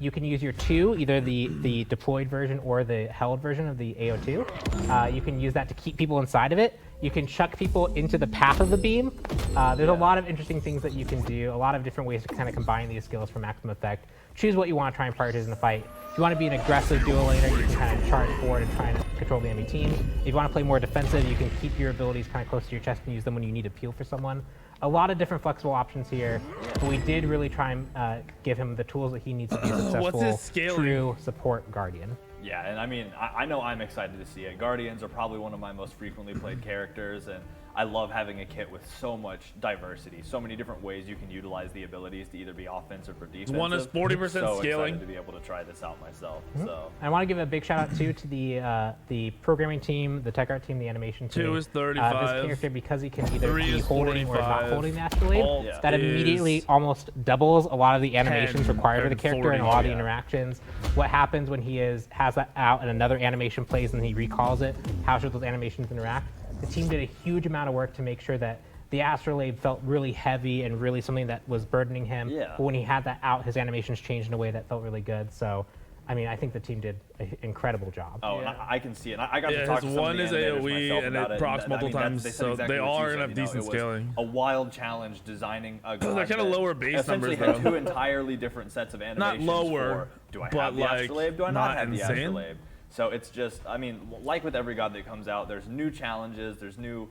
You can use your 2, either the deployed version or the held version of the AO2. You can use that to keep people inside of it. You can chuck people into the path of the beam. There's a lot of interesting things that you can do, a lot of different ways to kind of combine these skills for maximum effect. Choose what you want to try and prioritize in the fight. If you want to be an aggressive dual laner, you can kind of charge forward and try and control the enemy team. If you want to play more defensive, you can keep your abilities kind of close to your chest and use them when you need to peel for someone. A lot of different flexible options here, but we did really try and give him the tools that he needs to be a successful, true support guardian. Yeah, and I mean, I know I'm excited to see it. Guardians are probably one of my most frequently played characters, and I love having a kit with so much diversity, so many different ways you can utilize the abilities to either be offensive or defensive. One is 40% so scaling. Excited to be able to try this out myself. So I want to give a big shout out too to the programming team, the tech art team, the animation team. 2 is 35. This character, because he can either 3 be is holding or not 45. holding the astrolabe, that immediately is almost doubles a lot of the animations 10 required for the and character and a 40, lot of the interactions. What happens when he has that out and another animation plays and he recalls it? How should those animations interact? The team did a huge amount of work to make sure that the astrolabe felt really heavy and really something that was burdening him. But when he had that out, his animations changed in a way that felt really good. So, I mean, I think the team did an incredible job. Oh, and I can see it. I got to talk to some one of the is animators AoE myself and about it procs multiple times, they said so exactly they what you are said, gonna have you know, decent it was scaling. A wild challenge designing a god They're kind of that lower base essentially numbers, had though. 2 entirely different sets of animations. Not lower, for, do I but have the like astrolabe? Do I not have the insane. astrolabe? So it's just, I mean, like with every god that comes out, there's new challenges, there's new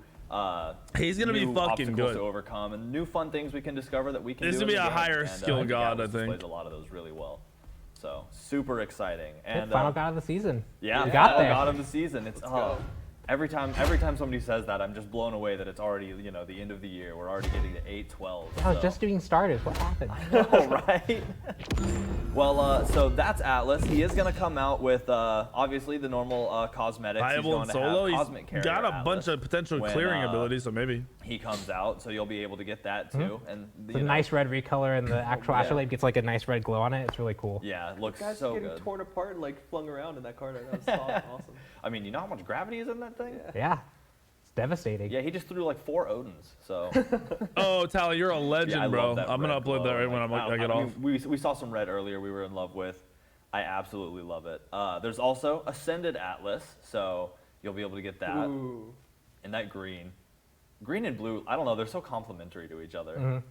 he's gonna be new fucking obstacles good to overcome, and new fun things we can discover that we can This do. is gonna be in a the game. higher And, skill god, I Atlas think. displays a lot of those really well. So super exciting. And Final god of the season. yeah, we got final there. god of the season. It's every time somebody says that, I'm just blown away that it's already, you know, the end of the year. We're already getting to 8/12. I was just doing starters. What happened? I know, right? Well, so that's Atlas. He is going to come out with, obviously, the normal cosmetics. Viable and solo. He's Got a bunch of potential clearing abilities, so maybe. He comes out, so you'll be able to get that too. And It's a nice red recolor, and the actual astrolabe gets like a nice red glow on it. It's really cool. Yeah, it looks Guys so getting good. torn apart and like flung around in that card. That was awesome. I mean, you know how much gravity is in that thing? Yeah. It's devastating. Yeah, he just threw like 4 Odins, so. Oh, Tally, you're a legend, Yeah, I bro. love that I'm going to red upload that glow. right when I get off. We saw some red earlier we were in love with. I absolutely love it. There's also Ascended Atlas, so you'll be able to get that. Ooh. And that green. Green and blue, I don't know, they're so complementary to each other.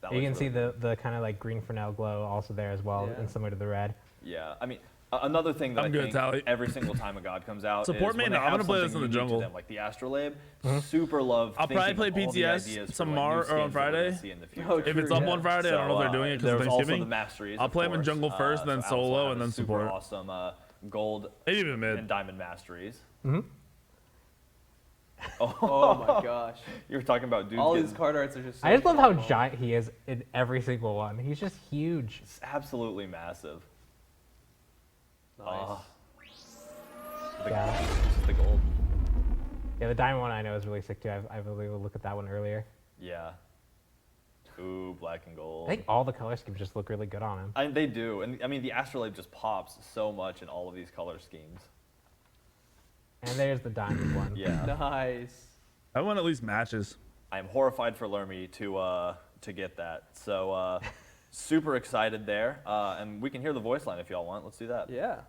That You looks can see really the kind of like green Fresnel glow also there as well, Yeah. and similar to the red. Yeah, I mean, another thing that I'm I good, think Tally. every single time a god comes out Support is me? when No, they I'm have gonna play this something in the unique to jungle. them, like the Astrolabe, super love I'll probably thinking play of all the PTS ideas for, tomorrow new or on skins that we're Friday. gonna see in the future. Oh, If it's up yeah. on Friday, I don't know if they're doing it because of there's also the Thanksgiving. Masteries. I'll of play them in course. jungle first, then so Atlas will solo, have and a then super support. awesome gold Maybe even mid. and diamond Masteries. Oh my gosh. You were talking about dudes All getting these card arts are just so I just love how phenomenal. giant he is in every single one. He's just huge. absolutely massive. Nice. Yeah. Just the gold. Yeah, the diamond one I know is really sick too. I've been able to look at that one earlier. Yeah. Ooh, black and gold. I think all the color schemes just look really good on him. They do, and I mean the Astrolabe just pops so much in all of these color schemes. And there's the diamond one. Yeah. Nice. I want at least matches. I am horrified for Lermy to get that. So super excited there, and we can hear the voice line if y'all want. Let's do that. Yeah.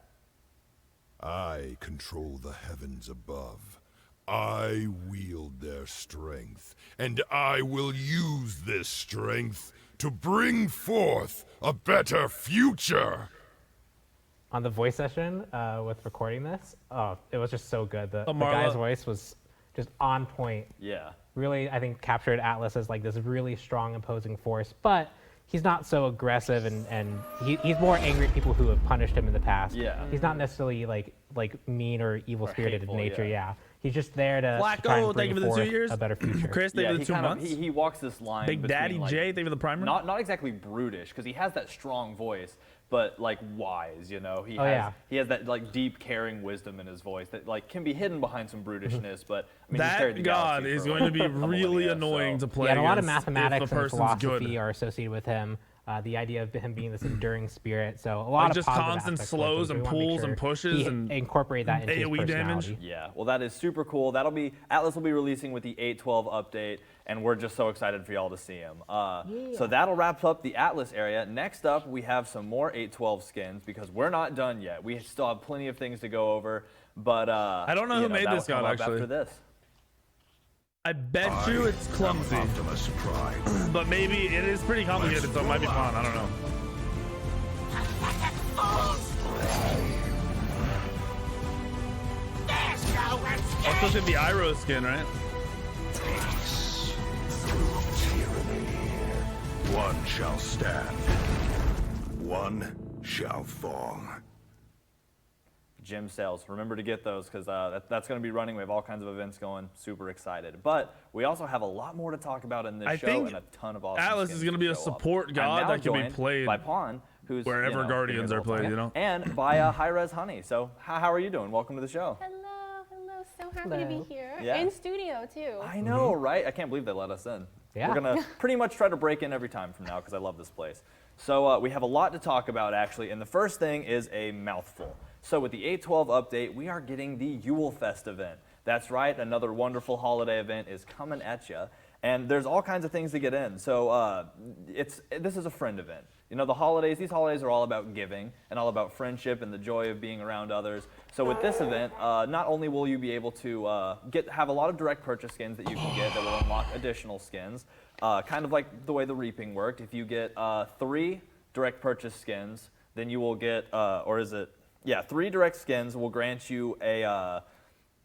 I control the heavens above. I wield their strength, and I will use this strength to bring forth a better future. On the voice session with recording this, it was just so good. The Marla. guy's voice was just on point. Yeah. Really, I think captured Atlas as like this really strong opposing force, but he's not so aggressive and he's more angry at people who have punished him in the past. Yeah. He's not necessarily like mean or evil-spirited hateful, in nature, yeah. yeah. He's just there to Flacco, try and thank bring you for the 2 forth years. a better future. Chris, thank you for the 2 months. He walks this line Big between, Daddy like, J, thank you for the primer. not exactly brutish, because he has that strong voice, but like wise, you know. He has that like deep, caring wisdom in his voice that like can be hidden behind some brutishness, but I mean, he's carried the That god galaxy is for, going to be a really millennia, annoying so. to play Yeah, and a lot of against if mathematics the and person's philosophy good. are associated with him. The idea of him being this enduring spirit, so a lot Like of just positive constant aspects towards him, slows so we and wanna make pulls and sure pushes he and incorporate that into his AoE damage. personality. Yeah, well, that is super cool. Atlas will be releasing with the 8.12 update, and we're just so excited for y'all to see him. So that'll wrap up the Atlas area. Next up, we have some more 8.12 skins because we're not done yet. We still have plenty of things to go over, but I don't know who made that'll this god, come up actually. After this. I bet you it's clumsy, Optimus Prime. but maybe it is pretty complicated, so it might be fun. I don't know. Especially the Iroh skin, right? Tyranny. One shall stand. One shall fall. Gym sales. Remember to get those because that's going to be running. We have all kinds of events going. Super excited. But we also have a lot more to talk about in this I show think and a ton of awesome Atlas skins is going to be a show up. support I'm god now that can be joined played by Pawn, who's wherever Guardians are played, you know? and by High Res Honey. So how are you doing? Welcome to the show. Hello, hello. So happy to be here. Yeah. In studio, too. I know, right? I can't believe they let us in. Yeah. We're going to pretty much try to break in every time from now because I love this place. So we have a lot to talk about, actually, and the first thing is a mouthful. So with the 8.12 update, we are getting the Yulefest event. That's right, another wonderful holiday event is coming at you, and there's all kinds of things to get in. So this is a friend event. You know, these holidays are all about giving and all about friendship and the joy of being around others. So with this event, not only will you be able to have a lot of direct purchase skins that you can get that will unlock additional skins, kind of like the way the reaping worked. If you get 3 direct purchase skins, then you will get, 3 direct skins will grant you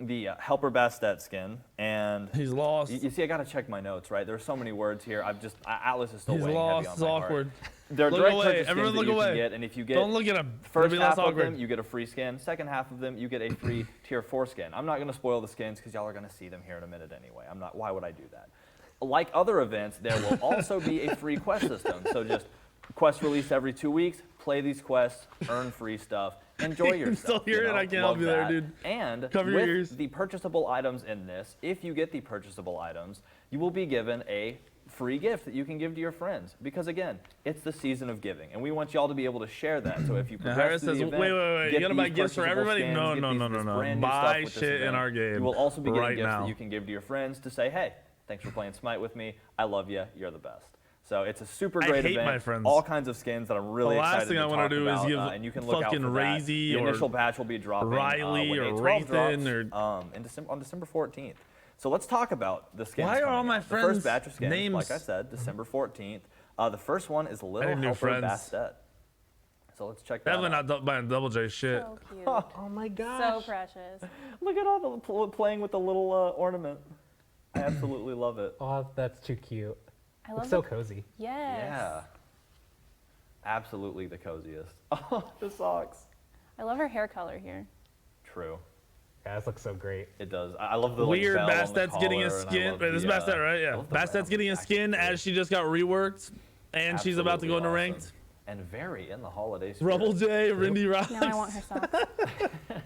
the Helper Bastet skin, and He's lost. You see, I gotta check my notes, right? There's so many words here. Atlas is still He's weighing lost. heavy on It's my awkward. heart. They're Look direct away. purchase skins Everyone that look you away. can get, and if you get Don't look at him. It'll first be half less of them, awkward. you get a free skin. Second half of them, you get a free tier 4 skin. I'm not gonna spoil the skins because y'all are gonna see them here in a minute anyway. Why would I do that? Like other events, there will also be a free quest system. So just Quest released every 2 weeks. Play these quests, earn free stuff, enjoy yourself. Still hear it? I can't help you there, dude. And Cover your ears. with the purchasable items in this, if you get the purchasable items, you will be given a free gift that you can give to your friends. Because again, it's the season of giving, and we want y'all to be able to share that. So if you Hera progress through says, the event, wait, you gotta buy gifts for everybody? skins, No, get no, these- no, this no. brand new Buy stuff with this shit in event. our game You will also be getting right gifts now. that you can give to your friends to say, hey, thanks for playing Smite with me. I love you. You're the best. So it's a super great hate event. my friends. All kinds of skins that I'm really The last excited thing to I wanna talk do is about, give and you can look out fucking for that. Razy The or initial batch will be dropping Riley when or A12 Rathan drops, on December 14th. So let's talk about the skins. Why are all coming my out. The friends' first batch of skins, names- like I said, December 14th. The first one is Little need new Helper friends. Bastet. So let's check that Definitely out. not buying Double J shit. So cute. Oh my gosh. So precious. Look at all the playing with the little ornament. I absolutely love it. Oh, that's too cute. I love It's so it. cozy. Yes. Yeah. Absolutely the coziest. Oh, the socks. I love her hair color here. True. Yeah, this looks so great. It does. I love the Weird like, bell on the Bastet's getting a collar, and I skin. love Wait, this is the, Bastet, right? I Yeah. love the Bastet's round getting a action skin too. as she just got reworked, and she's about to go into Absolutely ranked. awesome. And very in the holiday spirit. Rubble J, Rindy Ross. Now I want her socks.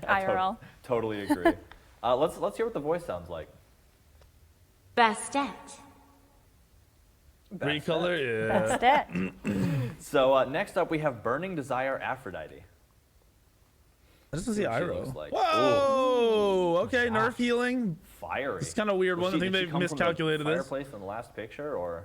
IRL. Totally agree. Let's hear what the voice sounds like. Bastet. Recolor, yeah. That's it. So next up we have Burning Desire Aphrodite. I just want to see What she Iroh. looks like. Whoa! Okay, nerf healing. Fiery. It's kind of weird one. I think Did she they come from the miscalculated this. fireplace in the last picture, or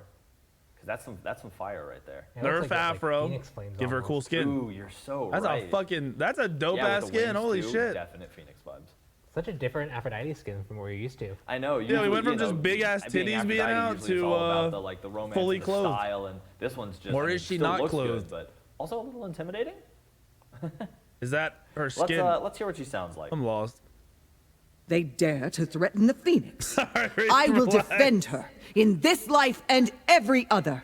because that's some fire right there. Yeah, it looks Nerf like that, like, Afro. Phoenix Flames Give her a cool almost. skin. Ooh, you're so That's right. that's a dope Yeah, ass with the skin. wings, Holy too, shit. Definite Phoenix vibes. Such a different Aphrodite skin from what we're used to. I know. Yeah, we went from just big-ass being titties being Aphrodite, out usually it's to, all about the, like, the romance fully and the clothed. style, and this one's just. Or I mean, is she still not looks clothed? Good, but also a little intimidating. Is that her skin? Let's hear what she sounds like. I'm lost. They dare to threaten the Phoenix. Sorry, I will relax. defend her in this life and every other.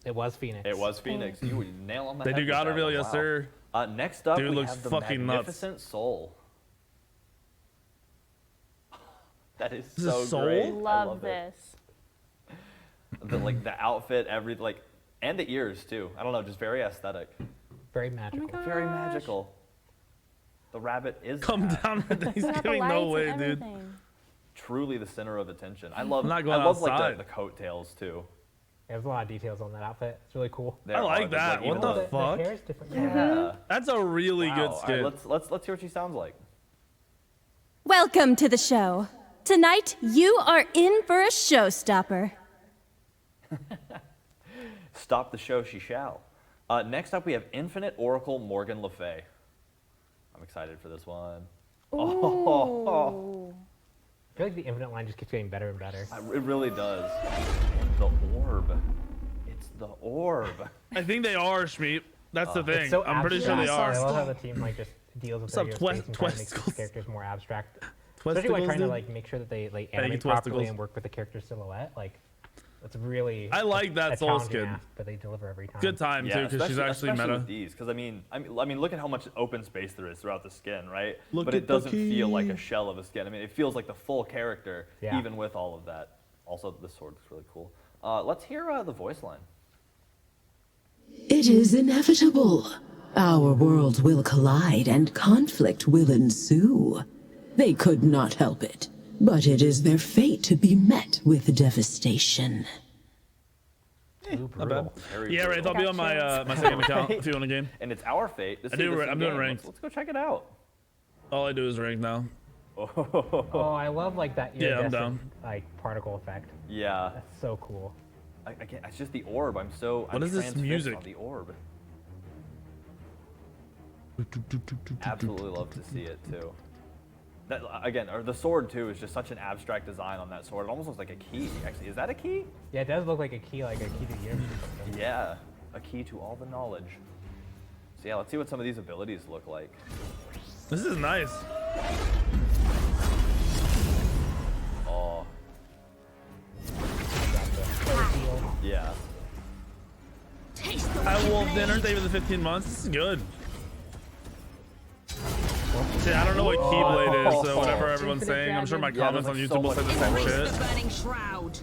It was Phoenix. It was Phoenix. You would nail on the They head. do with God that reveal, one. yes, Wow. sir. Next up, Dude we looks have the fucking nuts. Magnificent Soul. That is This so is Soul? great. I Love love it. this. The outfit, and the ears too. I don't know, just very aesthetic, Very magical. very magical. The rabbit is Come that. down for Got the Thanksgiving. lights No and way, dude. everything. Truly the center of attention. I love. I'm not I going love like outside. the coattails too. There's a lot of details on that outfit. It's really cool. There I like are, there's, that. What even the fuck? The hair's different. Yeah. That's a really Wow. good All skin. right, let's hear what she sounds like. Welcome to the show. Tonight, you are in for a showstopper. Stop the show, she shall. Next up, we have Infinite Oracle Morgan Le Fay. I'm excited for this one. Oh, I feel like the Infinite line just keeps getting better and better. it really does. The orb. It's the orb. I think they are, Schmeep. That's the thing. It's so I'm pretty sure they abstract. are. I love how the team like just deals with What's up, their Twist- space and tries to make Twisticles? these characters more abstract. Especially like Twisticles, trying to dude. like make sure that they like you, animate properly Twisticles. and work with the character's silhouette. Like it's really I like that a Soul challenging skin. ask, but they deliver every time. Good time too, because she's actually especially meta. with these, because I mean, look at how much open space there is throughout the skin, right? Look but at it the doesn't feel like key. a shell of a skin. I mean, it feels like the full character, Yeah. even with all of that. Also, the sword looks really cool. Let's hear the voice line. It is inevitable. Our worlds will collide and conflict will ensue. They could not help it, but it is their fate to be met with devastation. Ooh, Not bad. brutal. Very Yeah, right. brutal. I'll be on my my second account if you want a game. And it's our fate. I'm doing game. ranked. Let's go check it out. All I do is rank now. Oh, I love like that Yeah, I'm iridescent, down. like particle effect. Yeah. That's so cool. Again, it's just the orb. I'm What is this transfixed music? on the orb. Absolutely love to see it too. That again, or the sword too, is just such an abstract design on that sword. It almost looks like a key. Actually, is that a key? Yeah, it does look like a key to the universe. Yeah, a key to all the knowledge. So yeah, let's see what some of these abilities look like. This is nice. Oh, yeah. I wolf dinner. Thank you for the 15 months. This is good. See, I don't know what Keyblade is, so whatever everyone's saying. I'm sure my Yeah, comments on there's YouTube like will say so the same much shit. The burning shroud.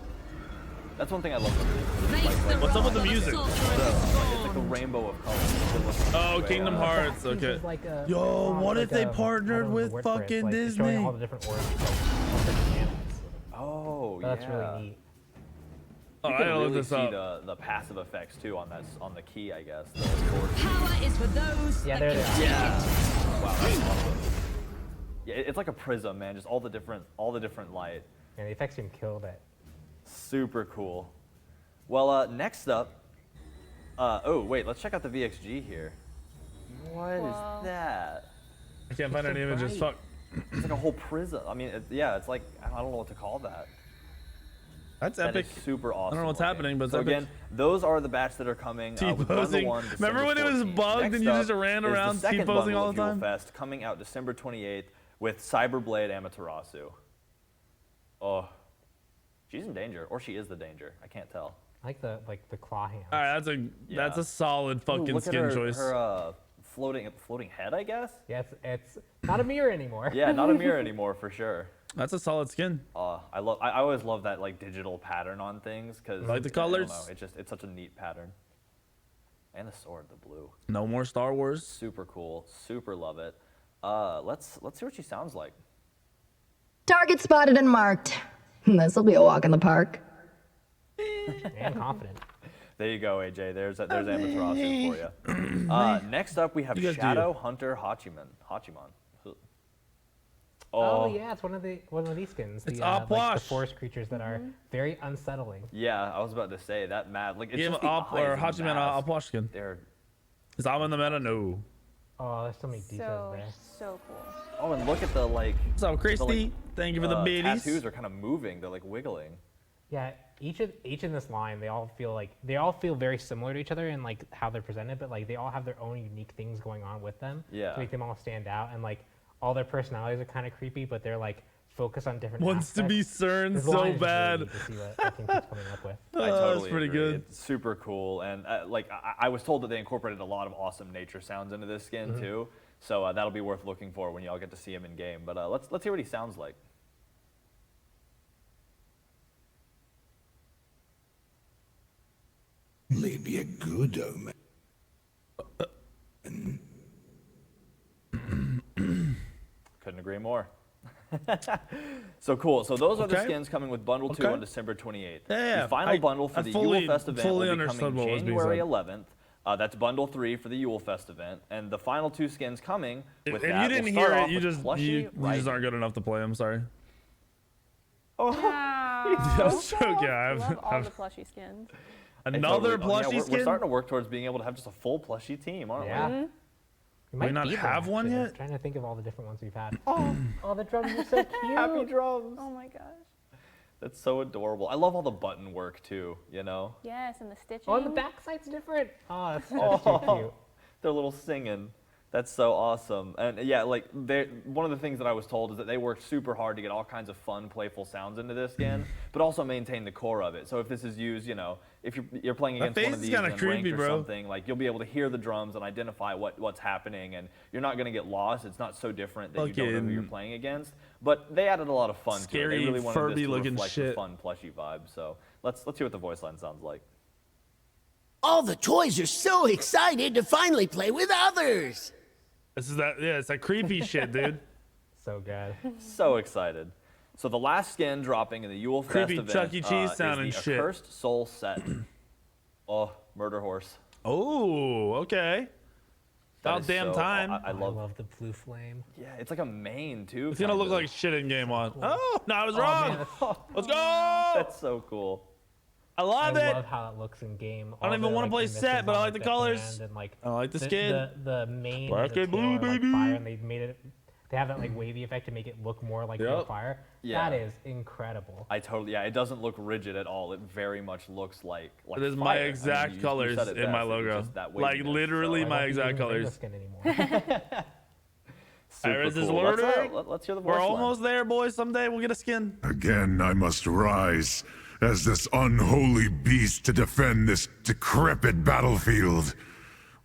That's one thing I love about it. Like, What's up with the music? it's like a rainbow of colors. Oh, Kingdom Hearts. Okay. Like a, Yo, what if they I partnered don't know the with word for it, fucking like, Disney? Showing all the different orbs, like, all the mechanics. Oh, That's yeah. really neat. Oh, You I can gotta look really this see up. the passive effects too on the key, I guess. The chord key. Power is for those. Yeah, there they are. Yeah. Wow, that's awesome. Yeah, it's like a prism, man. Just all the different light. Yeah, the effects team killed it. Super cool. Well, next up. Oh wait, let's check out the VXG here. What is that? I can't find any images. Fuck. It's like a whole prism. I mean, it's like I don't know what to call that. That's That epic. is super awesome. I don't know what's looking. happening, but it's so epic. again, those are the batch that are coming. With Bundle T-posing. 1, Remember when it was December 14th. bugged Next and you up just ran is around the second T-posing bundle all the of time? Yulefest coming out December 28th with Cyberblade Amaterasu. Oh, she's in danger, or she is the danger. I can't tell. I like the claw hands. All right, that's a solid fucking Ooh, look skin at her, choice. Her floating head, I guess. Yeah, it's not a mirror anymore. Yeah, not a mirror anymore for sure. That's a solid skin. I always love that like digital pattern on things because Like the colors? I don't know, it's such a neat pattern. And the sword, the blue. No more Star Wars. Super cool. Super love it. Let's see what she sounds like. Target spotted and marked. This'll be a walk in the park. And confident. There you go, AJ. There's Amaterasu for you. Next up, we have Shadow Hunter Hachiman. Oh yeah, it's one of these skins. It's like the Opwash. forest creatures that are very unsettling. Yeah, I was about to say that mad. Like it's Give just him the Op eyes or and Hachiman mask. Opwash skin. They're Is Am in the meta? No. Oh, there's so many details there. So cool. Oh, and look at the like. What's up, Christy? the, like, Thank you for the biddies. Tattoos are kind of moving. They're like wiggling. Yeah, each in this line, they all feel very similar to each other in like how they're presented, but like they all have their own unique things going on with them Yeah. to make them all stand out, and like all their personalities are kind of creepy, but they're like focused on different. Wants to be aspects. CERN This so line is really bad. neat to see what I think he's coming up with. I totally that's pretty agree. good. It's super cool, and like I was told that they incorporated a lot of awesome nature sounds into this skin too. So that'll be worth looking for when y'all get to see him in game. But let's hear what he sounds like. Maybe a good omen. Couldn't agree more. So cool. So those are the Okay. skins coming with Bundle 2 Okay. on December 28th. Yeah, The final bundle for I the fully- Yulefest event fully will be understood coming what was being January said. 11th. That's Bundle 3 for the Yulefest event. And the final two skins coming If with you that didn't will hear start it, off you with just Plushy you just Raiden. aren't good enough to play. I'm sorry. Wow. Just joking. I love all the plushie skins. Another Totally- plushie we're skin. starting to work towards being able to have just a full plushie team, aren't Yeah. we? We might not beat them, have one actually. I yet? was trying to think of all the different ones we've had. Oh, the drums are so cute. Happy drums. Oh my gosh. That's so adorable. I love all the button work too, you know? Yes, and the stitching. Oh, and the backside's different. Oh, that's too cute. They're little singing. That's so awesome. And yeah, like one of the things that I was told is that they worked super hard to get all kinds of fun, playful sounds into this skin, but also maintain the core of it. So if this is used, you know, if you're playing That against one face of is these kinda in creepy, ranked or bro. something, like you'll be able to hear the drums and identify what's happening, and you're not going to get lost. It's not so different that you don't know who you're Fucking playing against. But they added a lot of fun to it. scary, They really wanted this Furby to looking reflect the shit. fun, plushy vibe. So let's hear what the voice line sounds like. All the toys are so excited to finally play with others. This is that. Yeah, it's that creepy shit, dude. So good. So excited. So the last skin dropping in the Yulefest Creepy event Chuck E. Cheese is sounding the shit. Accursed Soul set. Oh, Murder Horse. Oh, okay. That About is damn so- time. I I love. love the blue flame. Yeah, it's like a mane too. It's gonna look kinda. like shit in game one. Oh, no, I was Oh, wrong. man, Let's go. That's so cool. I love I it. love how it looks in game. I don't All even the, wanna like, play emissions set, but I on, like the colors. hand and, like, I like the skin. The main Black and the and tail blue, are, like, baby. fire, and they made it. They have that like wavy effect to make it look more like real Yep. fire. Yeah. That is incredible. Yeah, it doesn't look rigid at all. It very much looks like It is fire. my I mean, exact you colors said it in my best. It's logo. just that Like waviness, literally so- my I don't exact even bring colors. the skin anymore. Super Iris is cool. loading. Let's hear the voice We're line. almost there, boys. Someday we'll get a skin. Again, I must rise as this unholy beast to defend this decrepit battlefield.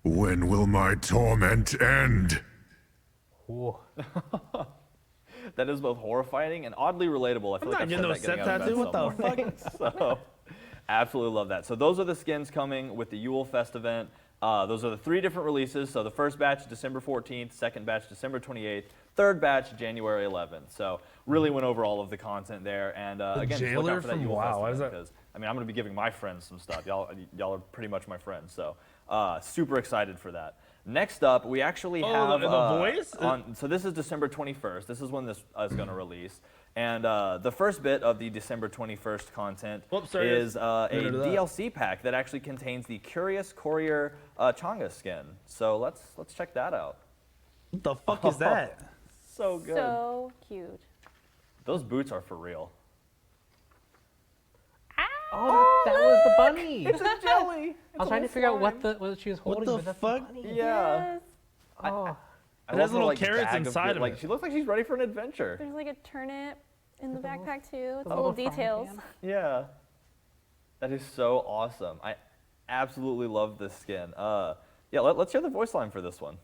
When will my torment end? Ooh. That is both horrifying and oddly relatable. I feel I'm like not I've getting heard no that set getting out of tattoo. bed What the some mornings. So, Absolutely love that. So those are the skins coming with the Yulefest event. Those are the 3 different releases. So the first batch, December 14th, second batch, December 28th, third batch, January 11th. So really went over all of the content there. And again, just look out for that Yulefest event because, I mean, I'm going to be giving my friends some stuff. Y'all are pretty much my friends. So super excited for that. Next up, we actually have the voice. So this is December 21st. This is when this is going to release. And the first bit of the December 21st content is a DLC pack that actually contains the Curious Courier Changa skin. So let's check that out. What the fuck is that? So good. So cute. Those boots are for real. Oh, that was the bunny. It's a jelly. I was trying to figure out what she was holding. What the fuck? Yeah. Yes. Oh. I It has love her, little like, carrots bag inside of like, it. She looks like she's ready for an adventure. There's like a turnip in the backpack too. It's the little little frying details. pan. Yeah. That is so awesome. I absolutely love this skin. Yeah, let's hear the voice line for this one.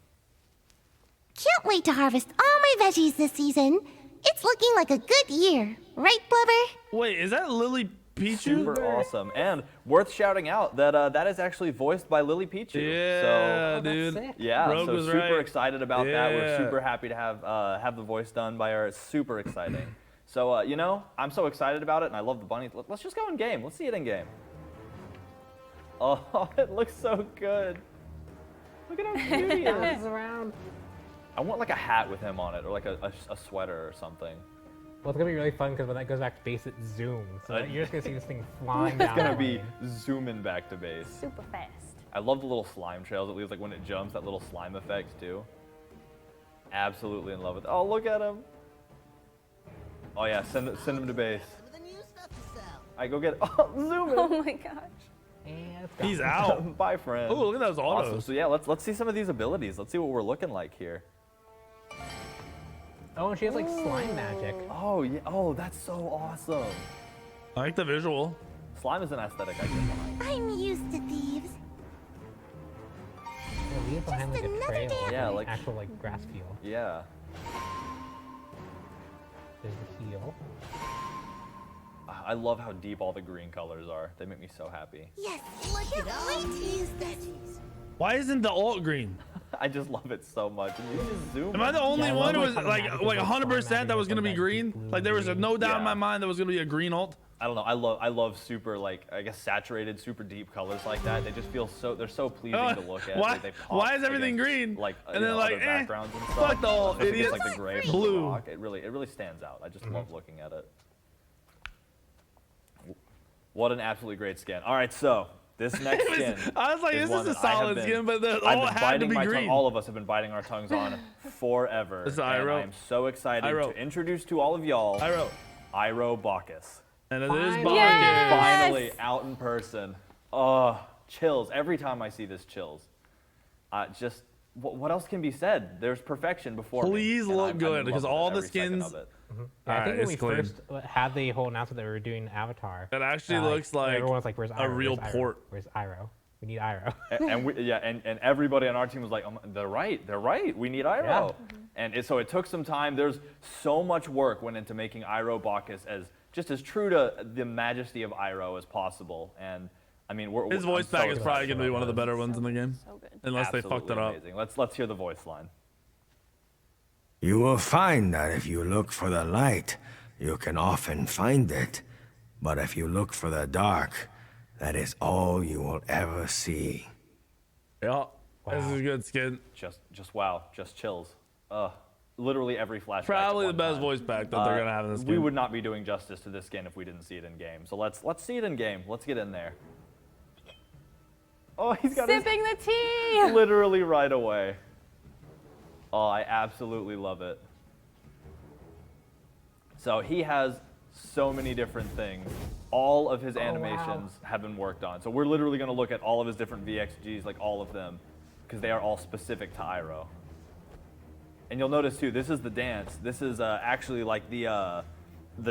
Can't wait to harvest all my veggies this season. It's looking like a good year. Right, Blubber? Wait, is that Lily Pichu? Super awesome. And worth shouting out that that is actually voiced by Lily Pichu. Yeah, so, dude. Yeah, Rogue so was super right. excited about that. We're Yeah. super happy to have the voice done by her. It's super exciting. So, you know, I'm so excited about it, and I love the bunny. Let's just go in game. Let's see it in game. Oh, it looks so good. Look at how cute he is. Around. I want like a hat with him on it, or like a sweater or something. Well, it's gonna be really fun because when that goes back to base, it zooms. So you're just gonna see this thing flying down. It's gonna be zooming back to base. Super fast. I love the little slime trails it leaves, like when it jumps, that little slime effect too. Absolutely in love with it. Oh, look at him. Oh yeah, send him to base. I go get it. Oh, zoom in. Oh my gosh. And He's out. Bye, friend. Oh, look at those autos. Awesome. So yeah, let's see some of these abilities. Let's see what we're looking like here. Oh, and she has like slime magic. Oh yeah. Oh, that's so awesome. I like the visual. Slime is an aesthetic I get behind. I'm used to thieves. Yeah, leave behind like a trail. Yeah, like like actual like grass field. Yeah. There's the heel. I love how deep all the green colors are. They make me so happy. Yes, can't wait to use this. Why isn't the alt green? I just love it so much. And you just zoom. Am I the only I one who love was like how like magic is 100% that was gonna be like green? blue Like there was no doubt in my Yeah. mind that was gonna be a green alt. I don't know. I love super, like, I guess saturated, super deep colors like that. They just feel so, they're so pleasing to look at. Why? They pop Why is everything against, green? Like, And you then know, like, other backgrounds and stuff. fuck the alt Especially idiots. against, like the gray from Blue. the rock. It really stands out. I just love looking at it. What an absolutely great skin. All right, so this next skin. I was like, is this one is a that I have solid been- skin, but the I've alt been had to biting be my green. tongue. All of us have been biting our tongues on forever. This is and Iroh. I am so excited Iroh. to introduce to all of y'all Iroh Bacchus. And it is Finally. Bacchus. Finally out in person. Oh, chills. Every time I see this, chills. Just, what else can be said? There's perfection before me, Please and look I'm good in because love with all it the every second skins. of it. Yeah, I Alright, think when we it's clean. first had the whole announcement that we were doing Avatar, It actually looks like everyone's like, "Where's Iroh? a real Where's Iroh? port. Where's Iroh? We need Iroh." And everybody on our team was like, oh, they're right, we need Iroh. Yeah. And so it took some time. There's so much work went into making Iroh Bacchus just as true to the majesty of Iroh as possible. And I mean, His voice I'm so pack is probably excited going to be about one of the this. better ones in the game. So good. Unless they fucked it Absolutely up. amazing. Let's hear the voice line. You will find that if you look for the light, you can often find it. But if you look for the dark, that is all you will ever see. Yeah, this is a good skin. Just wow, just chills. Literally every flashback. Probably at the one best time. voice pack that they're going to have in this game. We would not be doing justice to this skin if we didn't see it in game. So let's see it in game. Let's get in there. Oh, he's got Sipping the tea. literally right away. Oh, I absolutely love it. So he has so many different things. All of his animations have been worked on. So we're literally going to look at all of his different VXGs, like all of them, because they are all specific to Iroh. And you'll notice too, this is the dance. This is actually like the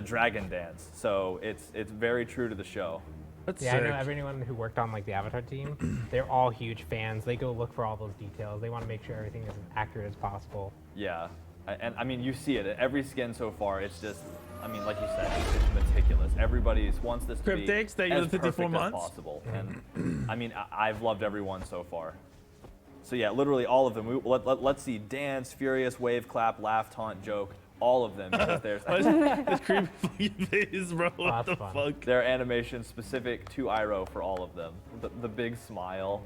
dragon dance. So it's very true to the show. That's I know everyone who worked on like the Avatar team, they're all huge fans. They go look for all those details. They want to make sure everything is as accurate as possible. Yeah, and I mean, you see it. Every skin so far, it's just I mean, like you said, it's meticulous. Everybody wants this to Cryptics, be thank you as for the 54 perfect as months. possible. And I mean, I've loved every one so far. So yeah, literally all of them. Let's see, dance, furious, wave, clap, laugh, taunt, joke, all of them. Because there's This creepy fucking face, bro. What the fuck? Their animation specific to Iroh for all of them. The big smile.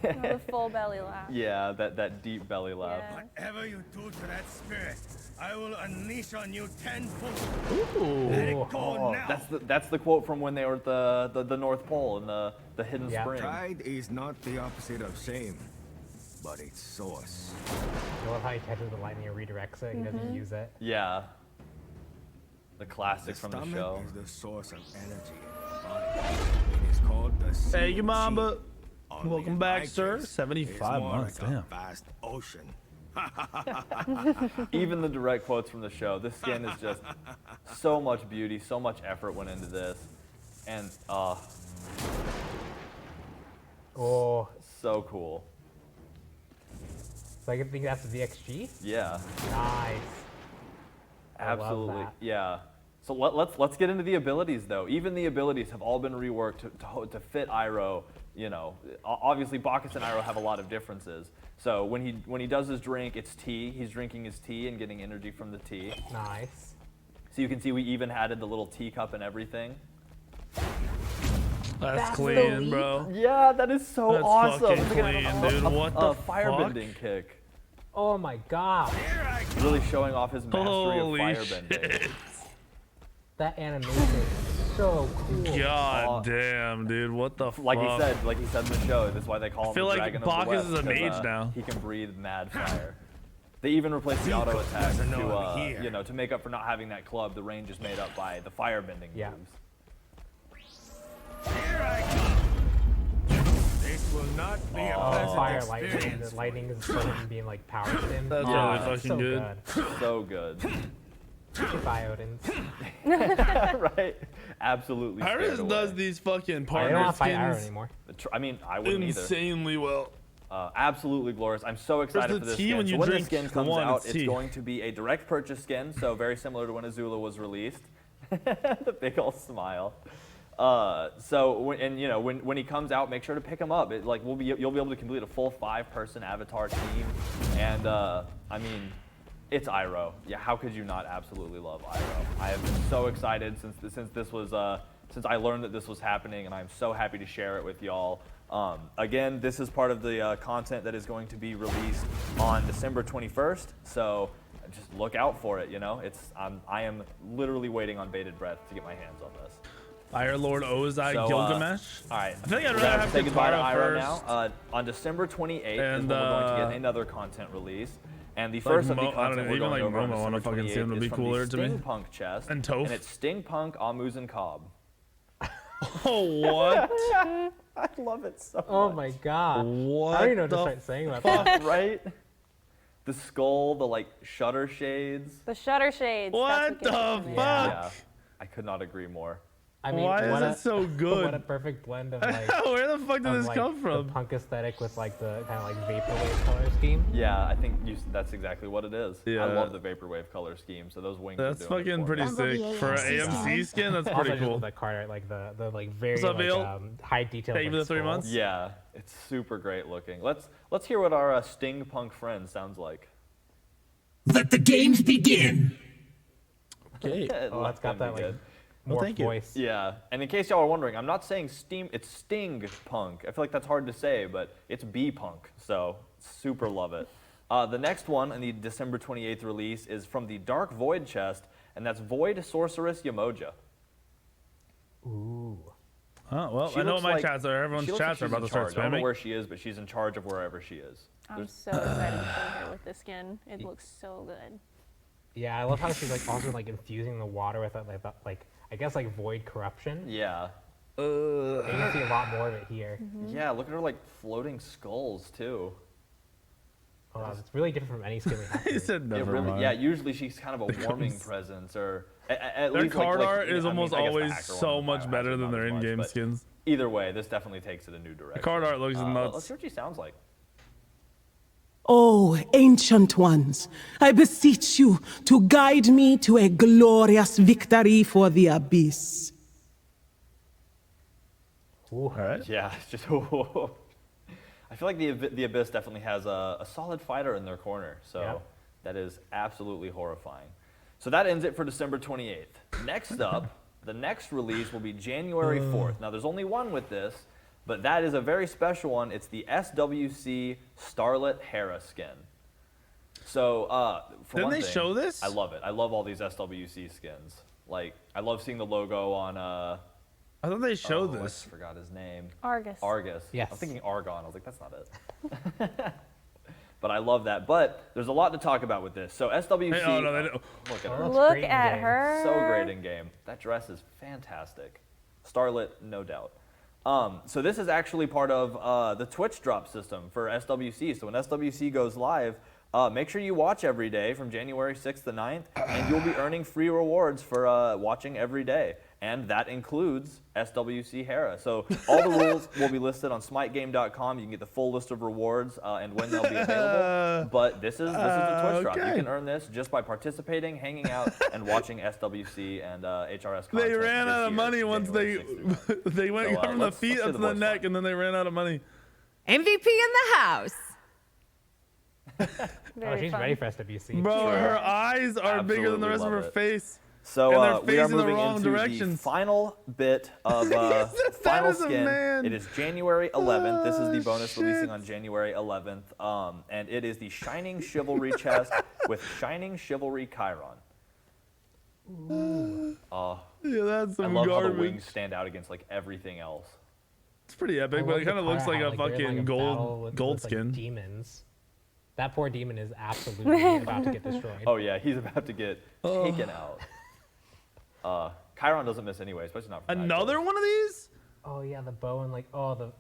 The full belly laugh. Yeah, that deep belly laugh. Yeah. Whatever you do to that spirit, I will unleash on you tenfold. Ooh. Let it go now. That's the quote from when they were at the North Pole in the hidden spring. Pride is not the opposite of shame, but its source. I love how he catches the lightning and redirects it. He doesn't use it. Yeah. The classic from the stomach show. is the source of energy in the body. It is called the sea. Hey, you mamba. Only Welcome back, Ichus sir. is 75 more months, like a damn. vast ocean. Even the direct quotes from the show. This skin is just so much beauty, so much effort went into this, and Oh, so cool. So I think that's the VXG. Yeah. Nice. I love Absolutely. that. Yeah. So let's get into the abilities though. Even the abilities have all been reworked to fit Iroh. You know, obviously Bacchus and Iroh have a lot of differences. So when he does his drink, it's tea. He's drinking his tea and getting energy from the tea. Nice. So you can see we even added the little teacup and everything. That's clean, bro. Yeah, that is so That's awesome. fucking It's like clean, dude. What the firebending fuck? kick. Oh my god. Really showing off his mastery Holy of firebending. shit. That animation is so cool. God damn, dude. What the fuck? Like he said in the show, that's why they call him I feel the like Dragon of Bacchus the West, is a 'cause, mage now. He can breathe mad fire. They even replaced the auto attack to make up for not having that club. The range is made up by the firebending moves. Here I come. This will not be a pleasant Fire experience. lightning. The lightning is sort of being like power stim. That's really fucking so good. So good. Goodbye, Odins. Right? Absolutely. Iris scared does away. these fucking I don't partner want to fight Iroh skins anymore. I mean, I wouldn't either. insanely well. Absolutely glorious. I'm so excited There's for the this tea skin. when you So when drink this skin the comes one, out, it's it's tea. going to be a direct purchase skin, so very similar to when Azula was released. The big old smile. So when he comes out, make sure to pick him up. You'll be able to complete a full 5-person avatar team, and I mean, it's Iroh. Yeah, how could you not absolutely love Iroh? I have been so excited since I learned that this was happening, and I'm so happy to share it with y'all. Again, this is part of the content that is going to be released on December 21st. So just look out for it. You know, I am literally waiting on bated breath to get my hands on this. Fire Lord Ozai Gilgamesh. All right. I feel like I'd We're rather gonna have say goodbye to Katara Iroh first. now. On December 28th is And, when we're going to get another content release. And the first of the I don't content know, we're even going like over on Momo, I wanna December fucking see him to 28th be is from cooler the to me. Stingpunk chest. And Toph. And it's Stingpunk, Amuz, and Cobb. Oh, what? I love it so Oh much. my god. What I don't even know what to the start saying about that. Right? The skull, the shutter shades. The shutter shades. What that's the gets me. fuck? Yeah. I could not agree more. I mean, Why what is it so good? What a perfect blend of Where the fuck did this come from? The punk aesthetic with the kind of vaporwave color scheme. Yeah, I think that's exactly what it is. Yeah. I love the vaporwave color scheme, so those wings That's are doing it fucking for pretty me. sick. For an AMC skin, that's Also, pretty just cool. the card art, the very What's up, Vale? high detail. Thank you for the 3 months. Yeah, it's super great looking. Let's hear what our Stingpunk friend sounds like. Let the games begin. Okay. Oh, that's got that good. more thank you. voice. Yeah, and in case y'all are wondering, I'm not saying it's Sting Punk. I feel like that's hard to say, but it's B-Punk, so super love it. The next one in the December 28th release is from the Dark Void chest, and that's Void Sorceress Yamoja. Ooh. Oh, well, She I know looks what my like- chats are. Everyone's she looks like chats are she's about in to start charge. I don't know spamming. where she is, but she's in charge of wherever she is. I'm so excited to play her with this skin. It looks so good. Yeah, I love how she's also infusing the water with I guess void corruption. Yeah. You can see a lot more of it here. Yeah, look at her floating skulls too. Oh, it's really different from any skin we have. He here. said never mind. Yeah, usually she's kind of a warming comes- presence, or at Their least card art is I mean, almost I guess the always hacker one so with much Biohazard better than not their as much, in-game but skins. Either way, this definitely takes it a new direction. The card art looks Let's nuts. see what she sounds like. Oh, ancient ones, I beseech you to guide me to a glorious victory for the abyss. All right. Yeah, it's just. I feel like the Abyss definitely has a solid fighter in their corner, so that is absolutely horrifying. So that ends it for December 28th. Next up, the next release will be January 4th. Now, there's only one with this, but that is a very special one. It's the SWC Starlet Hera skin. So, for Didn't one they thing, show this? I love it. I love all these SWC skins. Like, I love seeing the logo on. I thought they showed this. I forgot his name. Argus. Argus. Yes. I'm thinking Argon. I was like, that's not it. But I love that. But there's a lot to talk about with this. So SWC. Hey, oh, no, they don't. Look at her. Look at her. So great in game. That dress is fantastic. Starlet, no doubt. So this is actually part of the Twitch drop system for SWC. So when SWC goes live, make sure you watch every day from January 6th to 9th, and you'll be earning free rewards for watching every day. And that includes SWC Hera. So all the rules will be listed on smitegame.com. You can get the full list of rewards and when they'll be available. But this is the Twitch drop. You can earn this just by participating, hanging out, and watching SWC and HRS content. They ran out of money once January they went from the feet up to the neck, and then they ran out of money. MVP in the house. She's ready for SWC. Bro, her eyes are bigger than the rest of her face. So and we are in the moving wrong into directions. the final bit of final skin. It is January 11th. This is the bonus releasing on January 11th, and it is the Shining Chivalry chest with Shining Chivalry Chiron. Yeah, that's some I love garbage. how the wings stand out against like everything else. It's pretty epic, but it kind of looks like a fucking gold skin. Like demons. That poor demon is absolutely about to get destroyed. Oh yeah, he's about to get taken out. Chiron doesn't miss anyway, especially not from Another one of these? Oh yeah, the bow and like the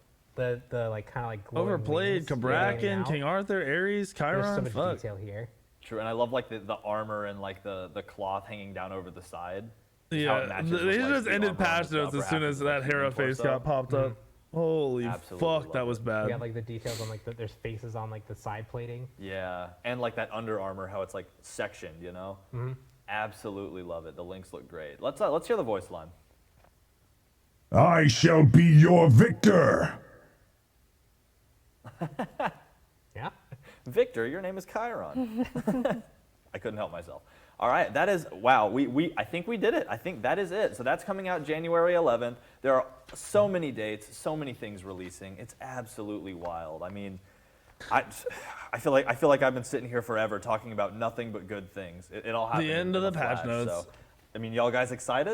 like kind of like glowing Overplayed. wings Cabrakan, out. King Arthur, Ares, Chiron. There's so much Fuck. detail here. True, and I love like the armor and like the cloth hanging down over the side. Just how it Yeah, matches they with, like, just the ended armor on patch the notes upper as soon half as of the that Hera human face torso. got popped up. Holy Absolutely fuck, love that was it. bad. We got like the details on like there's faces on like the side plating. Yeah, and like that Under Armour, how it's like sectioned, you know? Absolutely love it. The links look great. Let's hear the voice line. I shall be your victor. Yeah. Victor, your name is Chiron. I couldn't help myself. All right, that is, wow, I think we did it. I think that is it. So that's coming out January 11th. There are so many dates, so many things releasing. It's absolutely wild. I mean, I feel like I've been sitting here forever talking about nothing but good things. It all happened The end in of a the patch flash. notes. So, I mean, y'all guys excited?